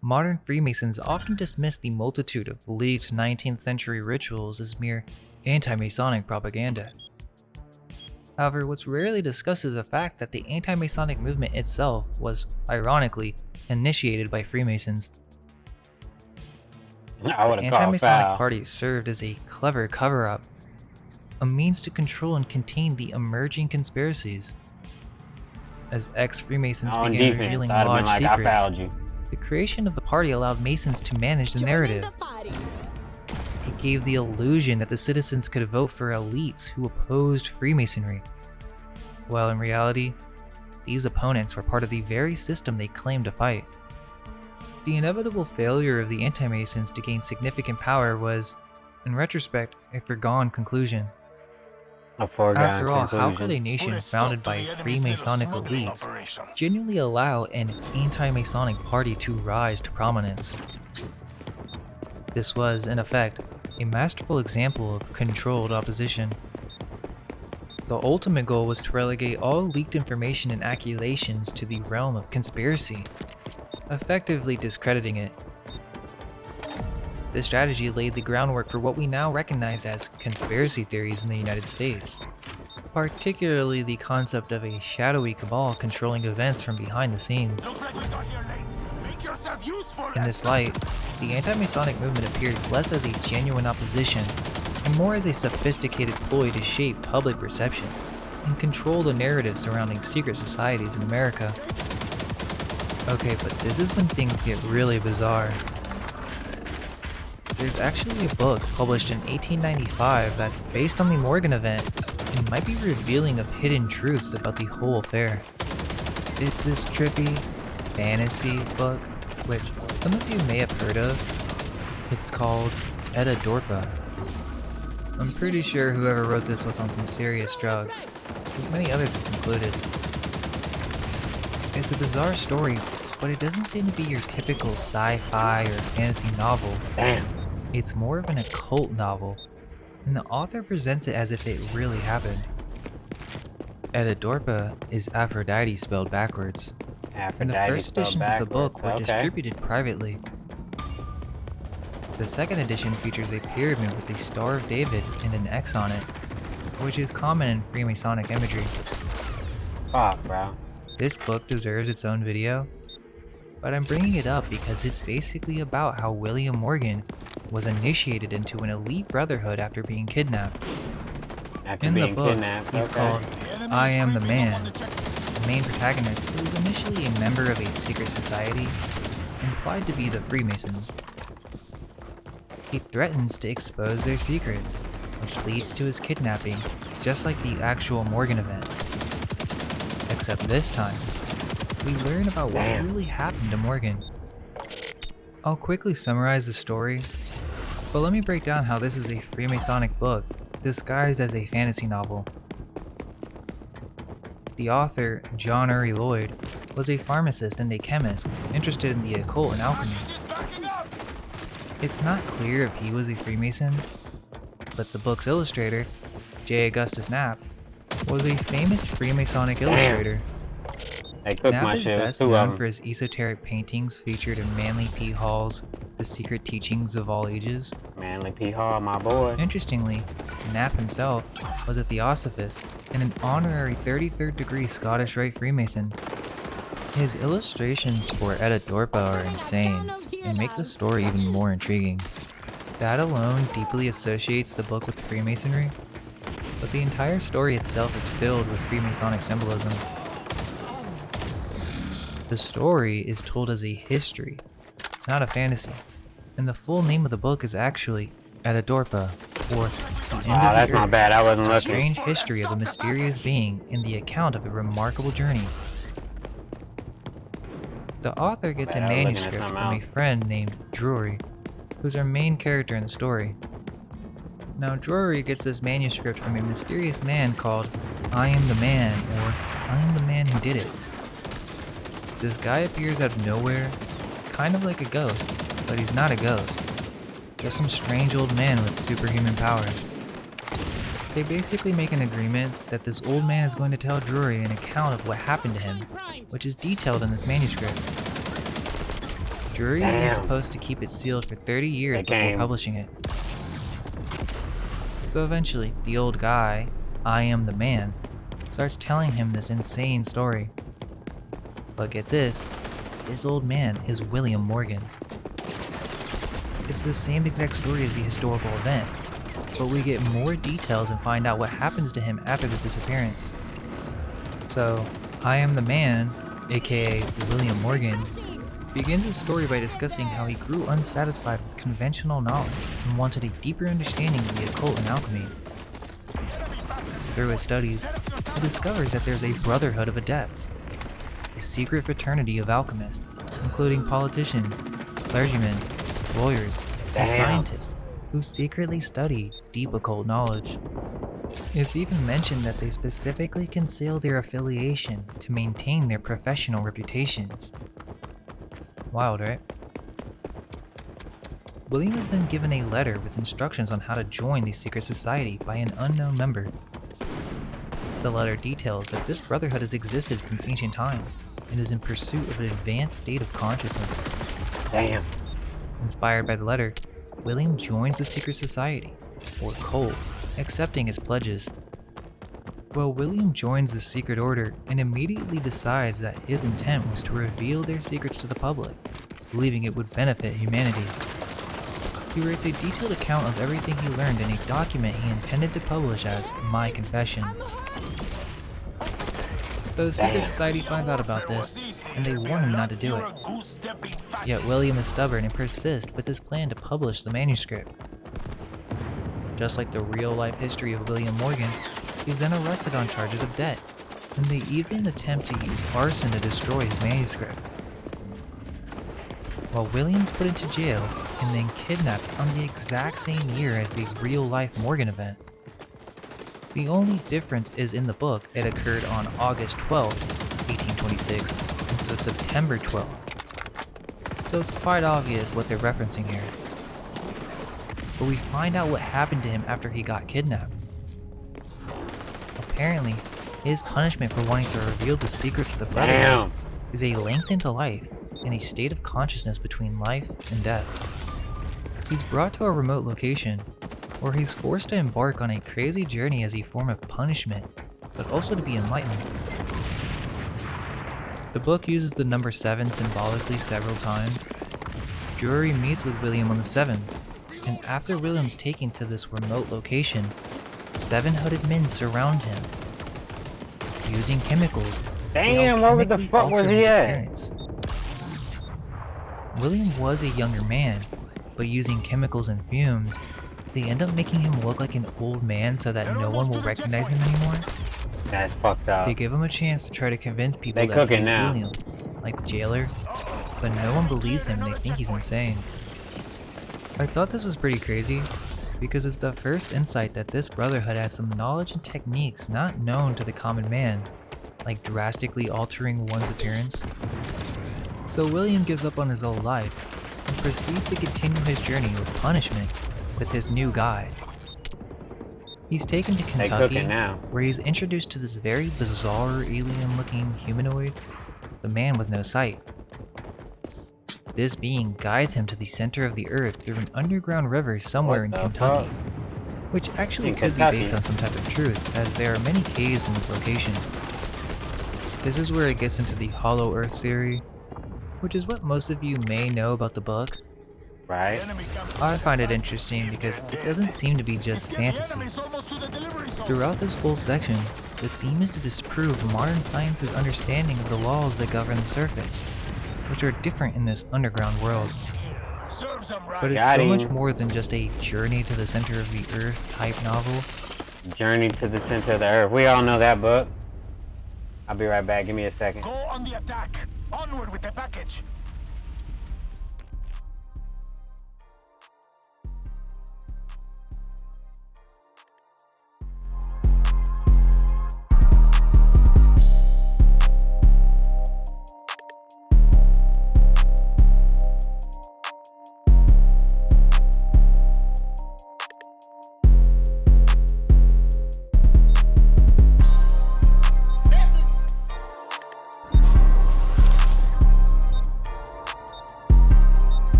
Modern Freemasons often dismiss the multitude of leaked 19th century rituals as mere anti-Masonic propaganda. However, what's rarely discussed is the fact that the anti-Masonic movement itself was, ironically, initiated by Freemasons. I would The have called anti-Masonic foul. Party served as a clever cover-up, a means to control and contain the emerging conspiracies. As ex-Freemasons On began defense, revealing I'd have lodge been like, I secrets, fouled you. the creation of the party allowed Masons to manage the narrative. It gave the illusion that the citizens could vote for elites who opposed Freemasonry, while in reality, these opponents were part of the very system they claimed to fight. The inevitable failure of the anti-Masons to gain significant power was, in retrospect, a foregone conclusion. A foregone After all, how could a conclusion. nation founded by Freemasonic elites genuinely allow an anti-Masonic party to rise to prominence? This was, in effect, a masterful example of controlled opposition. The ultimate goal was to relegate all leaked information and accusations to the realm of conspiracy, effectively discrediting it. This strategy laid the groundwork for what we now recognize as conspiracy theories in the United States, particularly the concept of a shadowy cabal controlling events from behind the scenes. Looks like we got here late. Make yourself useful. In this light, the anti-Masonic movement appears less as a genuine opposition and more as a sophisticated ploy to shape public perception and control the narrative surrounding secret societies in America. Okay, but this is when things get really bizarre. There's actually a book published in 1895 that's based on the Morgan event and might be revealing of hidden truths about the whole affair. It's this trippy fantasy book, which some of you may have heard of. It's called Edda Dorpa. I'm pretty sure whoever wrote this was on some serious drugs, as many others have concluded. It's a bizarre story, but it doesn't seem to be your typical sci-fi or fantasy novel. Damn. It's more of an occult novel, and the author presents it as if it really happened. Edda Dorpa is Aphrodite spelled backwards, and the Aphrodite first spelled editions of the book were backwards. Okay. distributed privately. The second edition features a pyramid with the Star of David and an X on it, which is common in Freemasonic imagery. Fuck, bro. This book deserves its own video. but I'm bringing it up because it's basically about how William Morgan was initiated into an elite brotherhood after being kidnapped. After In the being book, kidnapped. he's Okay. called The enemy I is Am the creeping up Man, on the check- the main protagonist, who was initially a member of a secret society, implied to be the Freemasons. He threatens to expose their secrets, which leads to his kidnapping, just like the actual Morgan event. Except this time, we learn about what Damn. really happened to Morgan. I'll quickly summarize the story, but let me break down how this is a Freemasonic book disguised as a fantasy novel. The author, John Uri Lloyd, was a pharmacist and a chemist interested in the occult and alchemy. Just backing up. It's not clear if he was a Freemason, but the book's illustrator, J. Augustus Knapp, was a famous Freemasonic illustrator. They cooked Knapp my is shit. It was best 2 of known them. for his esoteric paintings featured in Manly P. Hall's The Secret Teachings of All Ages. Manly P. Hall, my boy. Interestingly, Knapp himself was a Theosophist and an honorary 33rd degree Scottish Rite Freemason. His illustrations for Edda Dorpa are insane and make the story even more intriguing. That alone deeply associates the book with Freemasonry, but the entire story itself is filled with Freemasonic symbolism. The story is told as a history, not a fantasy, and the full name of the book is actually Edda Dorpa, or The End Oh, of that's the my Earth, bad. I wasn't a looking. strange history of a mysterious being and the account of a remarkable journey. The author gets a Man, I was looking at manuscript something from a else. friend named Drury, who's our main character in the story. Now, Drury gets this manuscript from a mysterious man called I Am the Man, or I Am the Man Who Did It. This guy appears out of nowhere, kind of like a ghost, but he's not a ghost. Just some strange old man with superhuman powers. They basically make an agreement that this old man is going to tell Drury an account of what happened to him, which is detailed in this manuscript. Drury is then Damn. supposed to keep it sealed for 30 years They before came. publishing it. So eventually, the old guy, I Am the Man, starts telling him this insane story. But get this old man is William Morgan. It's the same exact story as the historical event, but we get more details and find out what happens to him after the disappearance. So, I Am the Man, aka William Morgan, begins his story by discussing how he grew unsatisfied with conventional knowledge and wanted a deeper understanding of the occult and alchemy. Through his studies, he discovers that there's a Brotherhood of Adepts, a secret fraternity of alchemists, including politicians, clergymen, lawyers, and Damn. scientists who secretly study deep occult knowledge. It's even mentioned that they specifically conceal their affiliation to maintain their professional reputations. Wild, right? William is then given a letter with instructions on how to join the secret society by an unknown member. The letter details that this brotherhood has existed since ancient times and is in pursuit of an advanced state of consciousness. Damn. Inspired by the letter, William joins the secret society, or cult, accepting its pledges. Well, William joins the secret order and immediately decides that his intent was to reveal their secrets to the public, believing it would benefit humanity. He writes a detailed account of everything he learned in a document he intended to publish as My Confession. The secret Damn. society finds out about this, and they warn him not to do it. Yet William is stubborn and persists with his plan to publish the manuscript. Just like the real-life history of William Morgan, he's then arrested on charges of debt, and they even attempt to use arson to destroy his manuscript. While William's put into jail and then kidnapped on the exact same year as the real-life Morgan event. The only difference is in the book it occurred on August 12, 1826, instead of September 12. So it's quite obvious what they're referencing here. But we find out what happened to him after he got kidnapped. Apparently, his punishment for wanting to reveal the secrets of the Brotherhood Damn. is a lengthened life in a state of consciousness between life and death. He's brought to a remote location where he's forced to embark on a crazy journey as a form of punishment, but also to be enlightened. The book uses the number 7 symbolically several times. Drury meets with William on the 7th, and after William's taken to this remote location, 7 hooded men surround him. Using chemicals, they Damn, where the alchemically fuck was alter he his at? appearance. William was a younger man, but using chemicals and fumes, they end up making him look like an old man so that no one will recognize him anymore. That's fucked up. They give him a chance to try to convince people They that cooking he's now. William, like the jailer, but no one believes him and they think he's insane. I thought this was pretty crazy, because it's the first insight that this brotherhood has some knowledge and techniques not known to the common man, like drastically altering one's appearance. So William gives up on his old life, and proceeds to continue his journey with punishment with his new guide. He's taken to They Kentucky, cooking now. where he's introduced to this very bizarre alien-looking humanoid, the man with no sight. This being guides him to the center of the earth through an underground river somewhere What in the Kentucky, fuck? which actually In could Kentucky? be based on some type of truth, as there are many caves in this location. This is where it gets into the hollow earth theory, which is what most of you may know about the book. Right? I find it interesting because it doesn't seem to be just fantasy. Throughout this whole section, the theme is to disprove modern science's understanding of the laws that govern the surface, which are different in this underground world. But it's Got so him. much more than just a journey to the center of the earth type novel. Journey to the center of the earth. We all know that book. I'll be right back. Give me a second. Go on the attack. Onward with the package.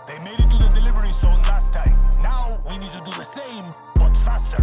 They made it to the delivery zone last time. Now we need to do the same, but faster.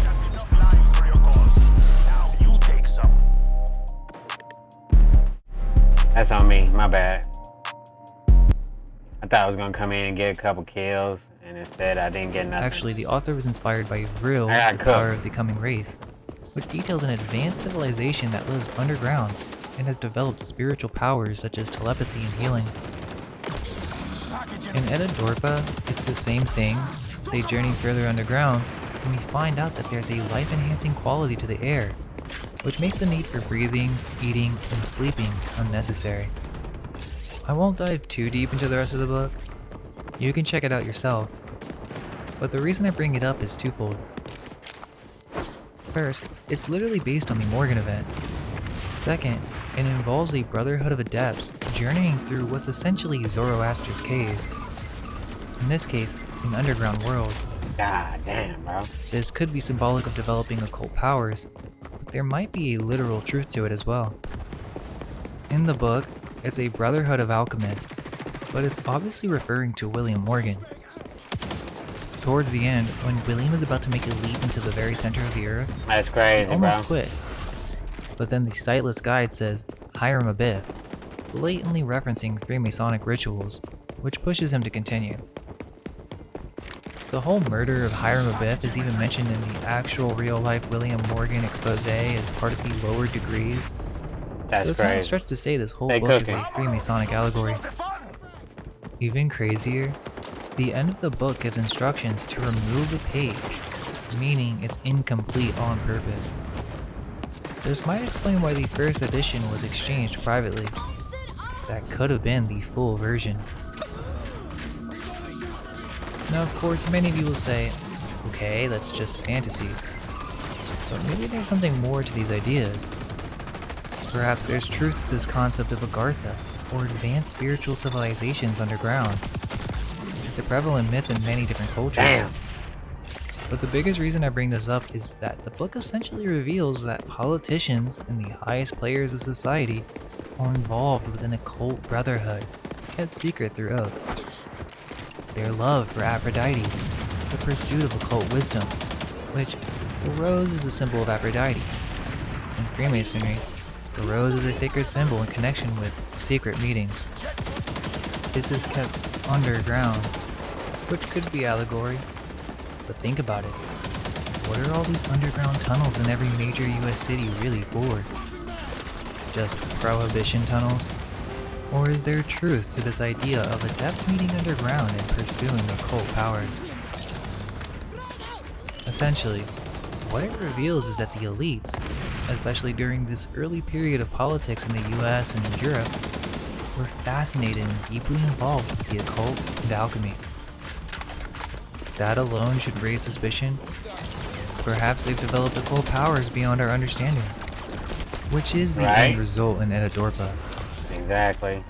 That's enough lives for your cause. Now you take some. That's on me. My bad. I thought I was gonna come in and get a couple kills, and instead I didn't get nothing. Actually, the author was inspired by Vril, I got the cooked. Power of the Coming Race, which details an advanced civilization that lives underground and has developed spiritual powers such as telepathy and healing. Package In Edda Dorpa, it's the same thing. They journey further underground, and we find out that there's a life-enhancing quality to the air, which makes the need for breathing, eating, and sleeping unnecessary. I won't dive too deep into the rest of the book. You can check it out yourself. But the reason I bring it up is twofold. First, it's literally based on the Morgan event. Second, it involves a brotherhood of adepts journeying through what's essentially Zoroaster's cave. In this case, an underground world. God damn, bro. This could be symbolic of developing occult powers, but there might be a literal truth to it as well. In the book, it's a brotherhood of alchemists, but it's obviously referring to William Morgan. towards the end, when William is about to make a leap into the very center of the earth, That's he crazy, almost bro. quits. But then the sightless guide says, Hiram Abiff, blatantly referencing Freemasonic rituals, which pushes him to continue. The whole murder of Hiram Abiff is even mentioned in the actual real-life William Morgan expose as part of the lower degrees. That's So it's not a crazy. stretch to say this whole They book is cooking. a Freemasonic allegory. Even crazier, the end of the book gives instructions to remove the page, meaning it's incomplete on purpose. This might explain why the first edition was exchanged privately. That could have been the full version. Now of course many of you will say, okay, that's just fantasy. But maybe there's something more to these ideas. Perhaps there's truth to this concept of Agartha, or advanced spiritual civilizations underground. It's a prevalent myth in many different cultures. Damn. But the biggest reason I bring this up is that the book essentially reveals that politicians and the highest players of society are involved with an occult brotherhood, kept secret through oaths. Their love for Aphrodite, the pursuit of occult wisdom, which the rose is the symbol of Aphrodite. In Freemasonry, the rose is a sacred symbol in connection with secret meetings. This is kept underground, which could be allegory. But think about it. What are all these underground tunnels in every major US city really for? Just prohibition tunnels? Or is there truth to this idea of adepts meeting underground and pursuing occult powers? Essentially, what it reveals is that the elites, especially during this early period of politics in the US and in Europe, were fascinated and deeply involved with the occult and alchemy. That alone should raise suspicion. Perhaps they've developed occult powers beyond our understanding, which is the Right. end result in Edidorpa. Exactly.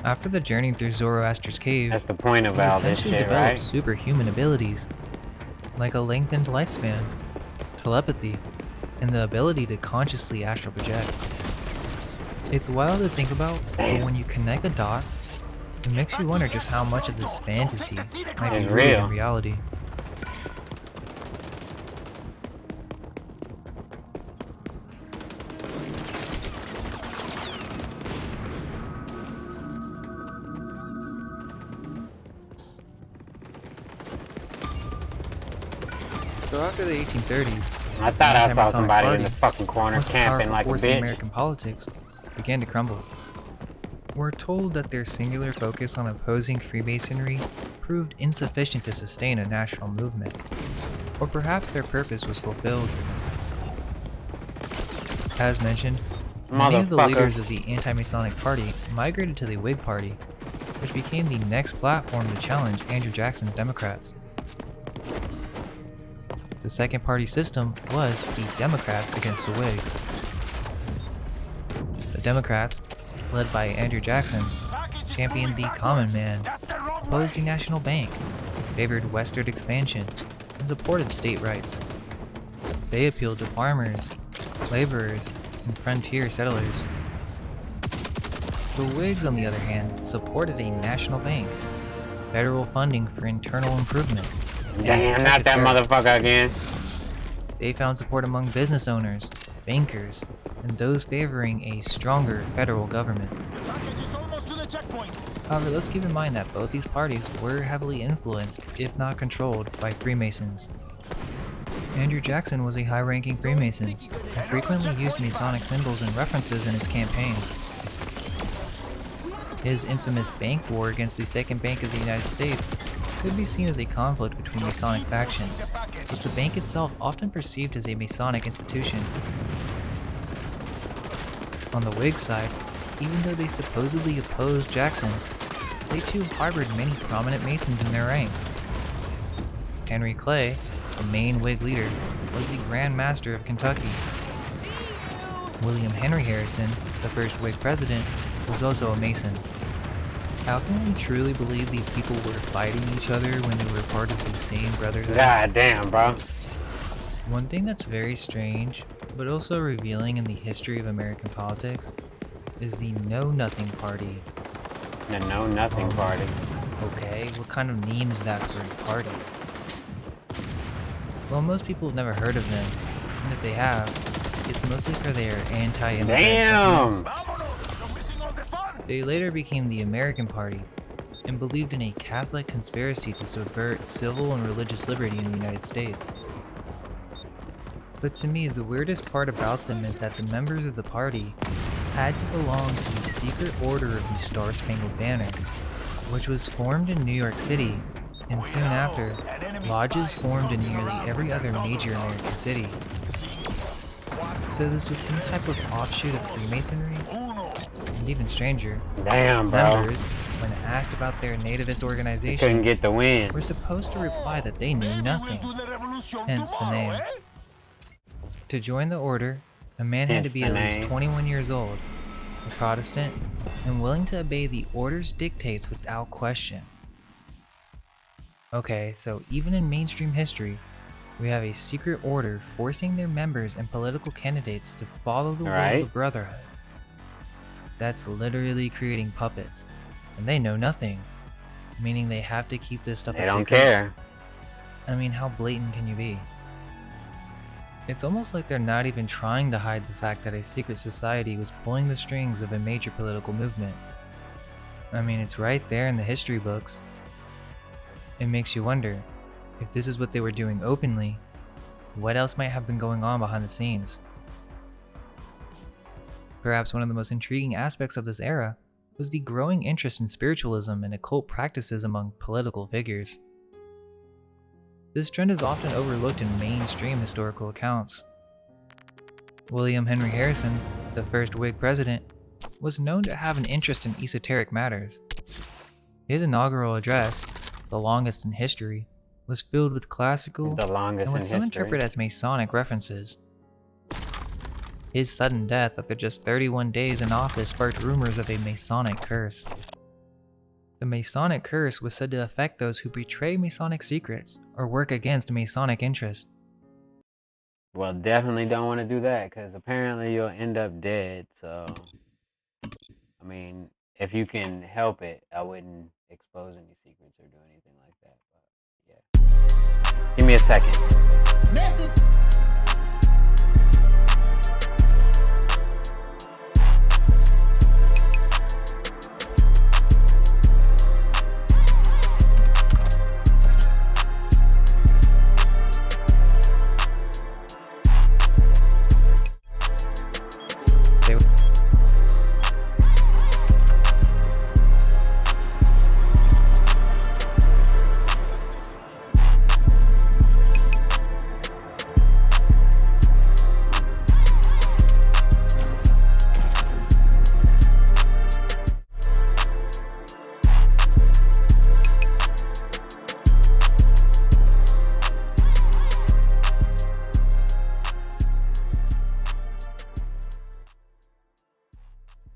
After the journey through Zoroaster's cave, That's the point of he all this essentially shit, developed right? superhuman abilities, like a lengthened lifespan, telepathy, and the ability to consciously astral project. It's wild to think about, but when you connect the dots, it makes you wonder just how much of this fantasy might It's be rooted real. in reality. So after the 1830s, I thought I saw Anti-Masonic somebody in Party, the fucking corner once a camping powerful like a force in bitch. American politics, began to crumble. We're told that their singular focus on opposing Freemasonry proved insufficient to sustain a national movement, or perhaps their purpose was fulfilled. As mentioned, many of the Motherfucker. leaders of the Anti-Masonic Party migrated to the Whig Party, which became the next platform to challenge Andrew Jackson's Democrats. The second party system was the Democrats against the Whigs. The Democrats, led by Andrew Jackson, championed the common man, opposed the national bank, favored westward expansion, and supported state rights. They appealed to farmers, laborers, and frontier settlers. The Whigs, on the other hand, supported a national bank, federal funding for internal improvements, and Damn, not that protected motherfucker again. They found support among business owners, bankers, and those favoring a stronger federal government. Package is almost to the checkpoint. However, let's keep in mind that both these parties were heavily influenced, if not controlled, by Freemasons. Andrew Jackson was a high-ranking Freemason and frequently used Masonic symbols and references in his campaigns. His infamous bank war against the Second Bank of the United States could be seen as a conflict between Masonic factions, with the bank itself often perceived as a Masonic institution. On the Whig side, even though they supposedly opposed Jackson, they too harbored many prominent Masons in their ranks. Henry Clay, the main Whig leader, was the Grand Master of Kentucky. William Henry Harrison, the first Whig president, was also a Mason. How can we truly believe these people were fighting each other when they were part of the same brotherhood? God damn, bro. One thing that's very strange, but also revealing in the history of American politics, is the Know Nothing Party. The Know Nothing Party. Okay, what kind of name is that for a party? While most people have never heard of them, and if they have, it's mostly for their anti-immigrant Damn. sentiments. Vámonos, you're missing all the fun. They later became the American Party and believed in a Catholic conspiracy to subvert civil and religious liberty in the United States. But to me, the weirdest part about them is that the members of the party had to belong to the secret order of the Star-Spangled Banner, which was formed in New York City, and soon after, lodges formed in nearly every other major American city. So this was some type of offshoot of Freemasonry, and even stranger, Damn, bro. members, when asked about their nativist Couldn't organization, get the win. were supposed to reply that they knew nothing, hence the name. To join the order, a man had to Hence be the at least name. 21 years old, a Protestant, and willing to obey the order's dictates without question. Okay, so even in mainstream history, we have a secret order forcing their members and political candidates to follow the will of Right. the Brotherhood. That's literally creating puppets, and they know nothing, meaning they have to keep this stuff They a don't secret. care. I mean, how blatant can you be? It's almost like they're not even trying to hide the fact that a secret society was pulling the strings of a major political movement. I mean, it's right there in the history books. It makes you wonder, if this is what they were doing openly, what else might have been going on behind the scenes? Perhaps one of the most intriguing aspects of this era was the growing interest in spiritualism and occult practices among political figures. This trend is often overlooked in mainstream historical accounts. William Henry Harrison, the first Whig president, was known to have an interest in esoteric matters. His inaugural address, the longest in history, was filled with classical The longest and in what some history. interpret as Masonic references. His sudden death after just 31 days in office sparked rumors of a Masonic curse. The Masonic curse was said to affect those who betray Masonic secrets or work against Masonic interests. Well, definitely don't want to do that because apparently you'll end up dead. So, I mean, if you can help it, I wouldn't expose any secrets or do anything like that. But yeah, give me a second.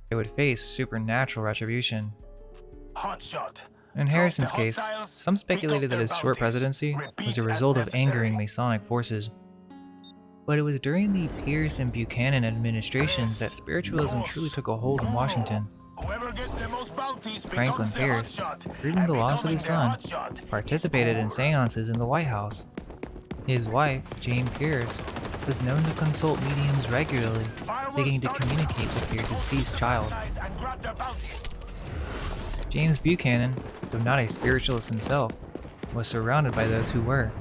They would face supernatural retribution. Hotshot. In Harrison's case, some speculated that his short presidency was a result of angering Masonic forces. But it was during the Pierce and Buchanan administrations that spiritualism truly took a hold in Washington. Franklin Pierce, grieving the loss of his son, participated in seances in the White House. His wife, Jane Pierce, was known to consult mediums regularly, seeking to communicate with their deceased child. James Buchanan, though not a spiritualist himself, was surrounded by those who were.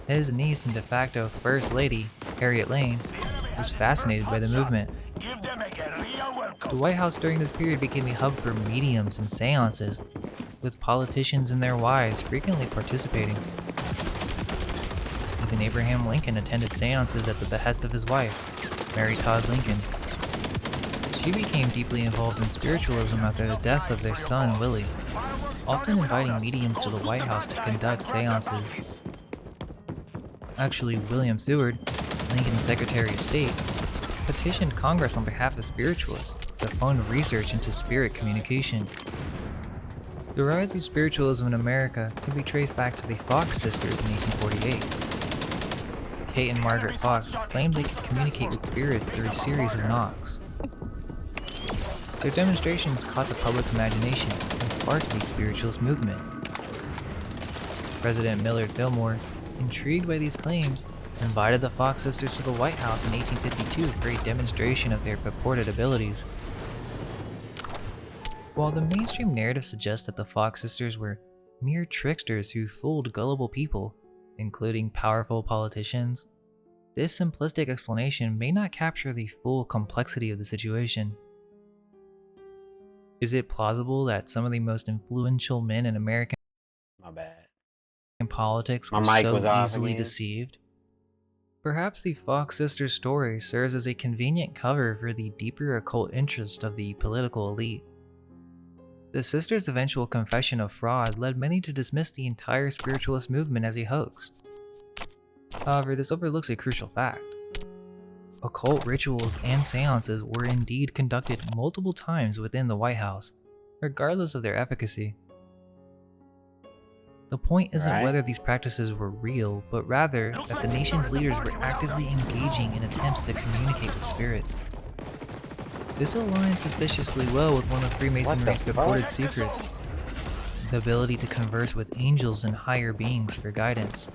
His niece and de facto First Lady, Harriet Lane, was fascinated by the movement. The White House during this period became a hub for mediums and seances, with politicians and their wives frequently participating. Even Abraham Lincoln attended seances at the behest of his wife, Mary Todd Lincoln. She became deeply involved in spiritualism after the death of their son, Willie, often inviting mediums to the White House to conduct seances. Actually, William Seward, Lincoln's Secretary of State, petitioned Congress on behalf of spiritualists to fund research into spirit communication. The rise of spiritualism in America can be traced back to the Fox sisters in 1848. Kate and Margaret Fox claimed they could communicate with spirits through a series of knocks. Their demonstrations caught the public's imagination and sparked the spiritualist movement. President Millard Fillmore intrigued by these claims, invited the Fox sisters to the White House in 1852 for a demonstration of their purported abilities. While the mainstream narrative suggests that the Fox sisters were mere tricksters who fooled gullible people, including powerful politicians, this simplistic explanation may not capture the full complexity of the situation. Is it plausible that some of the most influential men in American My bad. politics My were mic so was off easily again. deceived? Perhaps the Fox sisters' story serves as a convenient cover for the deeper occult interest of the political elite. The sisters' eventual confession of fraud led many to dismiss the entire spiritualist movement as a hoax. However, this overlooks a crucial fact. Occult rituals and seances were indeed conducted multiple times within the White House, regardless of their efficacy. The point isn't Right. whether these practices were real, but rather that the nation's leaders were actively engaging in attempts to communicate with spirits. This aligns suspiciously well with one of Freemasonry's fuck? purported secrets: the ability to converse with angels and higher beings for guidance.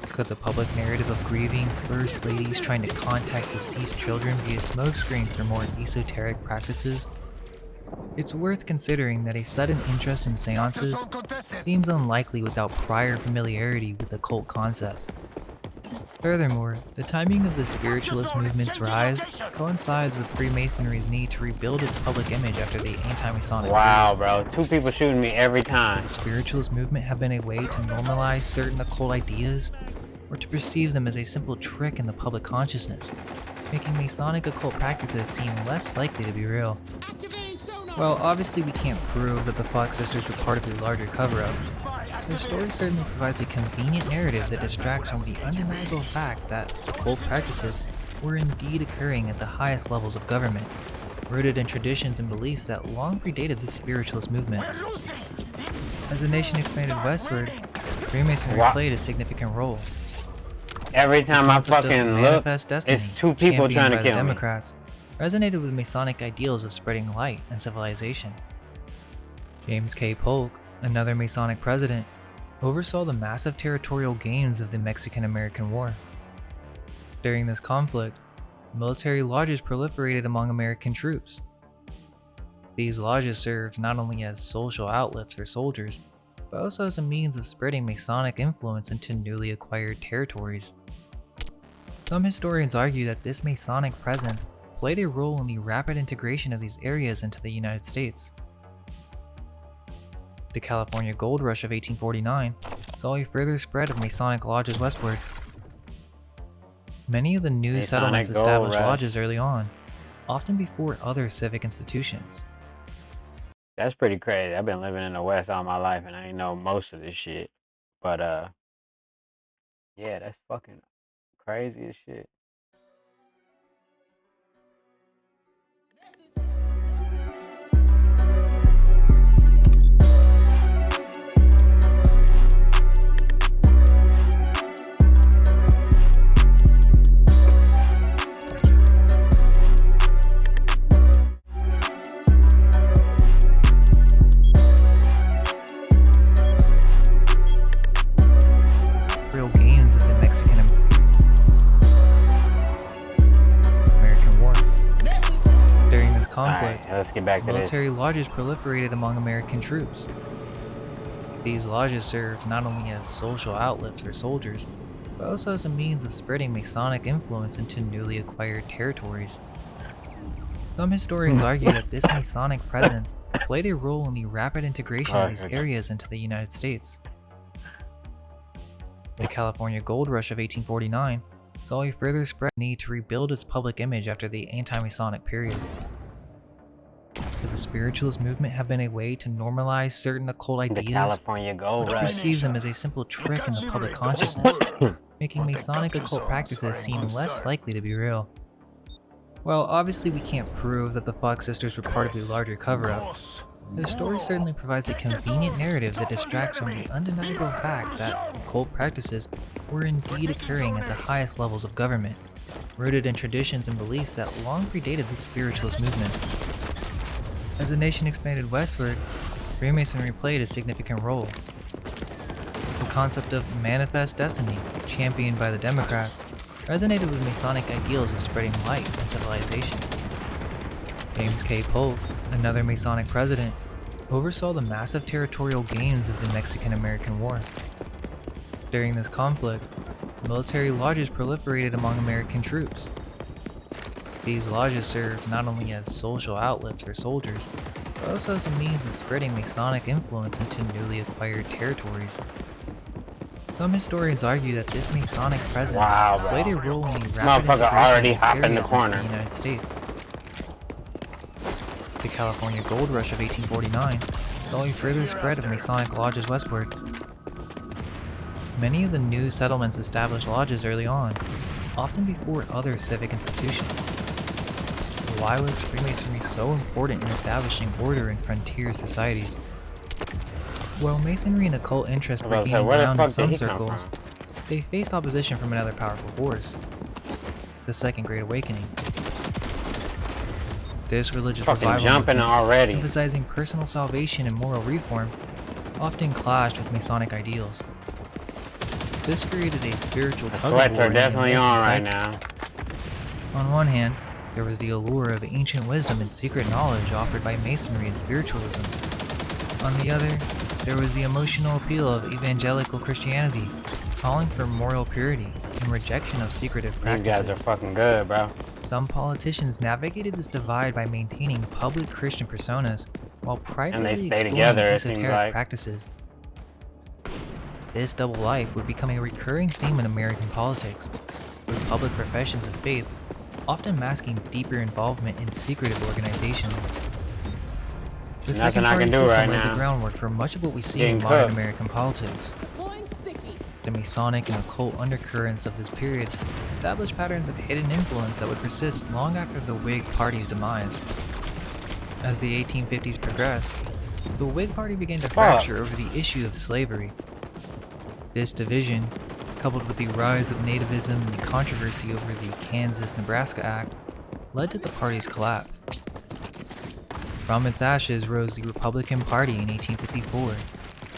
Could the public narrative of grieving first ladies trying to contact deceased children be a smokescreen for more esoteric practices? It's worth considering that a sudden interest in seances seems unlikely without prior familiarity with occult concepts. Furthermore, the timing of the spiritualist movement's rise coincides with Freemasonry's need to rebuild its public image after the anti-Masonic Wow, bro. 2 people shooting me every time. the spiritualist movement have been a way to normalize certain occult ideas, or to perceive them as a simple trick in the public consciousness, making Masonic occult practices seem less likely to be real. Activating sonar. Well, obviously we can't prove that the Fox sisters were part of a larger cover-up. Their story certainly provides a convenient narrative that distracts from the undeniable fact that occult practices were indeed occurring at the highest levels of government, rooted in traditions and beliefs that long predated the spiritualist movement. As the nation expanded westward, Freemasonry Wow. played a significant role. Every time I Concept of fucking look, manifest destiny, it's 2 people championed trying to by the kill me. Democrats, resonated with Masonic ideals of spreading light and civilization. James K. Polk, another Masonic president, oversaw the massive territorial gains of the Mexican-American War. During this conflict, military lodges proliferated among American troops. These lodges served not only as social outlets for soldiers, but also as a means of spreading Masonic influence into newly acquired territories. Some historians argue that this Masonic presence played a role in the rapid integration of these areas into the United States. The California Gold Rush of 1849 saw a further spread of Masonic lodges westward. Many of the new Masonic settlements Gold established Rush. lodges early on, often before other civic institutions. That's pretty crazy. I've been living in the West all my life and I ain't know most of this shit. But yeah, that's fucking crazy as shit. Real gains of the Mexican-American War. During this conflict, Alright, let's get back to this. military lodges proliferated among American troops. These lodges served not only as social outlets for soldiers, but also as a means of spreading Masonic influence into newly acquired territories. Some historians argue that this Masonic presence played a role in the rapid integration of these areas into the United States. The California Gold Rush of 1849 saw a further spread need to rebuild its public image after the anti-Masonic period. Could the spiritualist movement have been a way to normalize certain occult The ideas, California or Gold to Rush. perceive them as a simple trick in the public consciousness, making Masonic occult practices seem less likely to be real? Well, obviously we can't prove that the Fox sisters were part of a larger cover-up. The story certainly provides a convenient narrative that distracts from the undeniable fact that occult practices were indeed occurring at the highest levels of government, rooted in traditions and beliefs that long predated the spiritualist movement. As the nation expanded westward, Freemasonry played a significant role. The concept of manifest destiny, championed by the Democrats, resonated with Masonic ideals of spreading light and civilization. James K. Polk, another Masonic president, oversaw the massive territorial gains of the Mexican-American War. During this conflict, military lodges proliferated among American troops. These lodges served not only as social outlets for soldiers, but also as a means of spreading Masonic influence into newly acquired territories. Some historians argue that this Masonic presence played a role in the rapid Motherfucker already integration of hopped in the areas into corner. the United States. The California Gold Rush of 1849 saw a further spread of Masonic lodges westward. Many of the new settlements established lodges early on, often before other civic institutions. Why was Freemasonry so important in establishing order in frontier societies? While Masonry and occult interest were gaining where the ground in fuck did some he come circles, from? they faced opposition from another powerful force, the Second Great Awakening. This religious Fucking revival jumping movement, already. emphasizing personal salvation and moral reform, often clashed with Masonic ideals. This created a spiritual The tug of sweats war are in the definitely American on right psyche. now. On one hand, there was the allure of ancient wisdom and secret knowledge offered by Masonry and spiritualism. On the other, there was the emotional appeal of evangelical Christianity, calling for moral purity and rejection of secretive These practices. guys are fucking good, bro. Some politicians navigated this divide by maintaining public Christian personas while privately stay exploring together, it seems esoteric like. practices. This double life would become a recurring theme in American politics, with public professions of faith often masking deeper involvement in secretive organizations. The Nothing second I party can do system right laid now. the groundwork for much of what we see Getting in modern cooked. American politics. The Masonic and occult undercurrents of this period established patterns of hidden influence that would persist long after the Whig Party's demise. As the 1850s progressed, the Whig Party began to fracture over the issue of slavery. This division, coupled with the rise of nativism and the controversy over the Kansas-Nebraska Act, led to the party's collapse. From its ashes rose the Republican Party in 1854,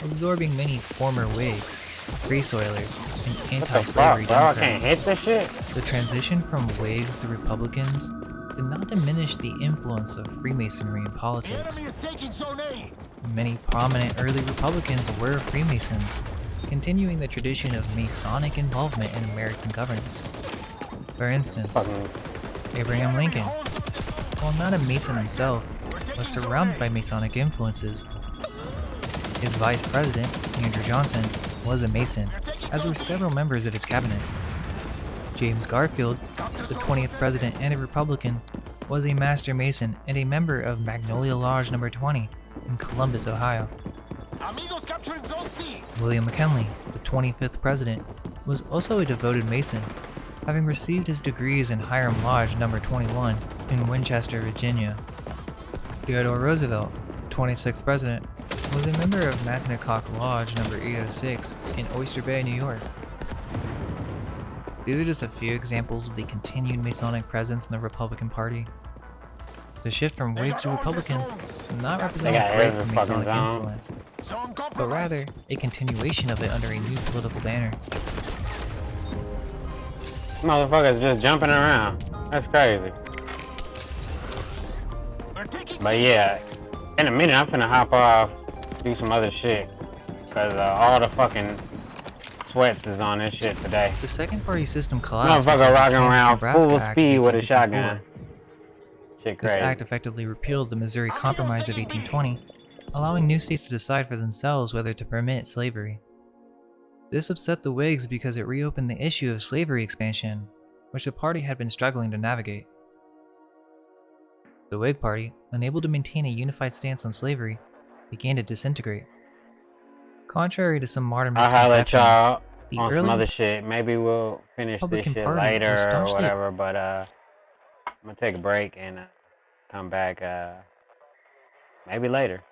absorbing many former Whigs, Free Soilers, and What the anti-slavery fuck, bro? I can't Democrats. hit this shit? The transition from Whigs to Republicans did not diminish the influence of Freemasonry in The politics. enemy is taking Zone A. Many prominent early Republicans were Freemasons, continuing the tradition of Masonic involvement in American governance. For instance, Fucking Abraham Lincoln, while not a Mason himself, was surrounded by Masonic influences. His vice president, Andrew Johnson, was a Mason, as were several members of his cabinet. James Garfield, the 20th president and a Republican, was a Master Mason and a member of Magnolia Lodge No. 20 in Columbus, Ohio. Amigos capturing Zone C. William McKinley, the 25th president, was also a devoted Mason, having received his degrees in Hiram Lodge No. 21 in Winchester, Virginia. Theodore Roosevelt, 26th president, was a member of Massanutten Lodge No. 806 in Oyster Bay, New York. These are just a few examples of the continued Masonic presence in the Republican Party. The shift from Whigs to Republicans did not represent got a break every from fucking Masonic zone. influence, Zone but compromised. rather a continuation of it under a new political banner. motherfuckers just jumping around. That's crazy. We're taking But yeah, in a minute I'm finna hop off, do some other shit. Cause all the fucking sweats is on this shit today. The second party system collapsed. Motherfucker after the rocking around Kansas-Nebraska full Act of speed with a 1854. shotgun. Shit This crazy. act effectively repealed the Missouri Compromise of 1820, allowing new states to decide for themselves whether to permit slavery. This upset the Whigs because it reopened the issue of slavery expansion, which the party had been struggling to navigate. The Whig Party, unable to maintain a unified stance on slavery, began to disintegrate. Contrary to some modern I'll holler at misconceptions, y'all the on some early other shit. Maybe we'll finish this Republican shit Party later was or staunchly- whatever. But I'm gonna take a break and come back maybe later.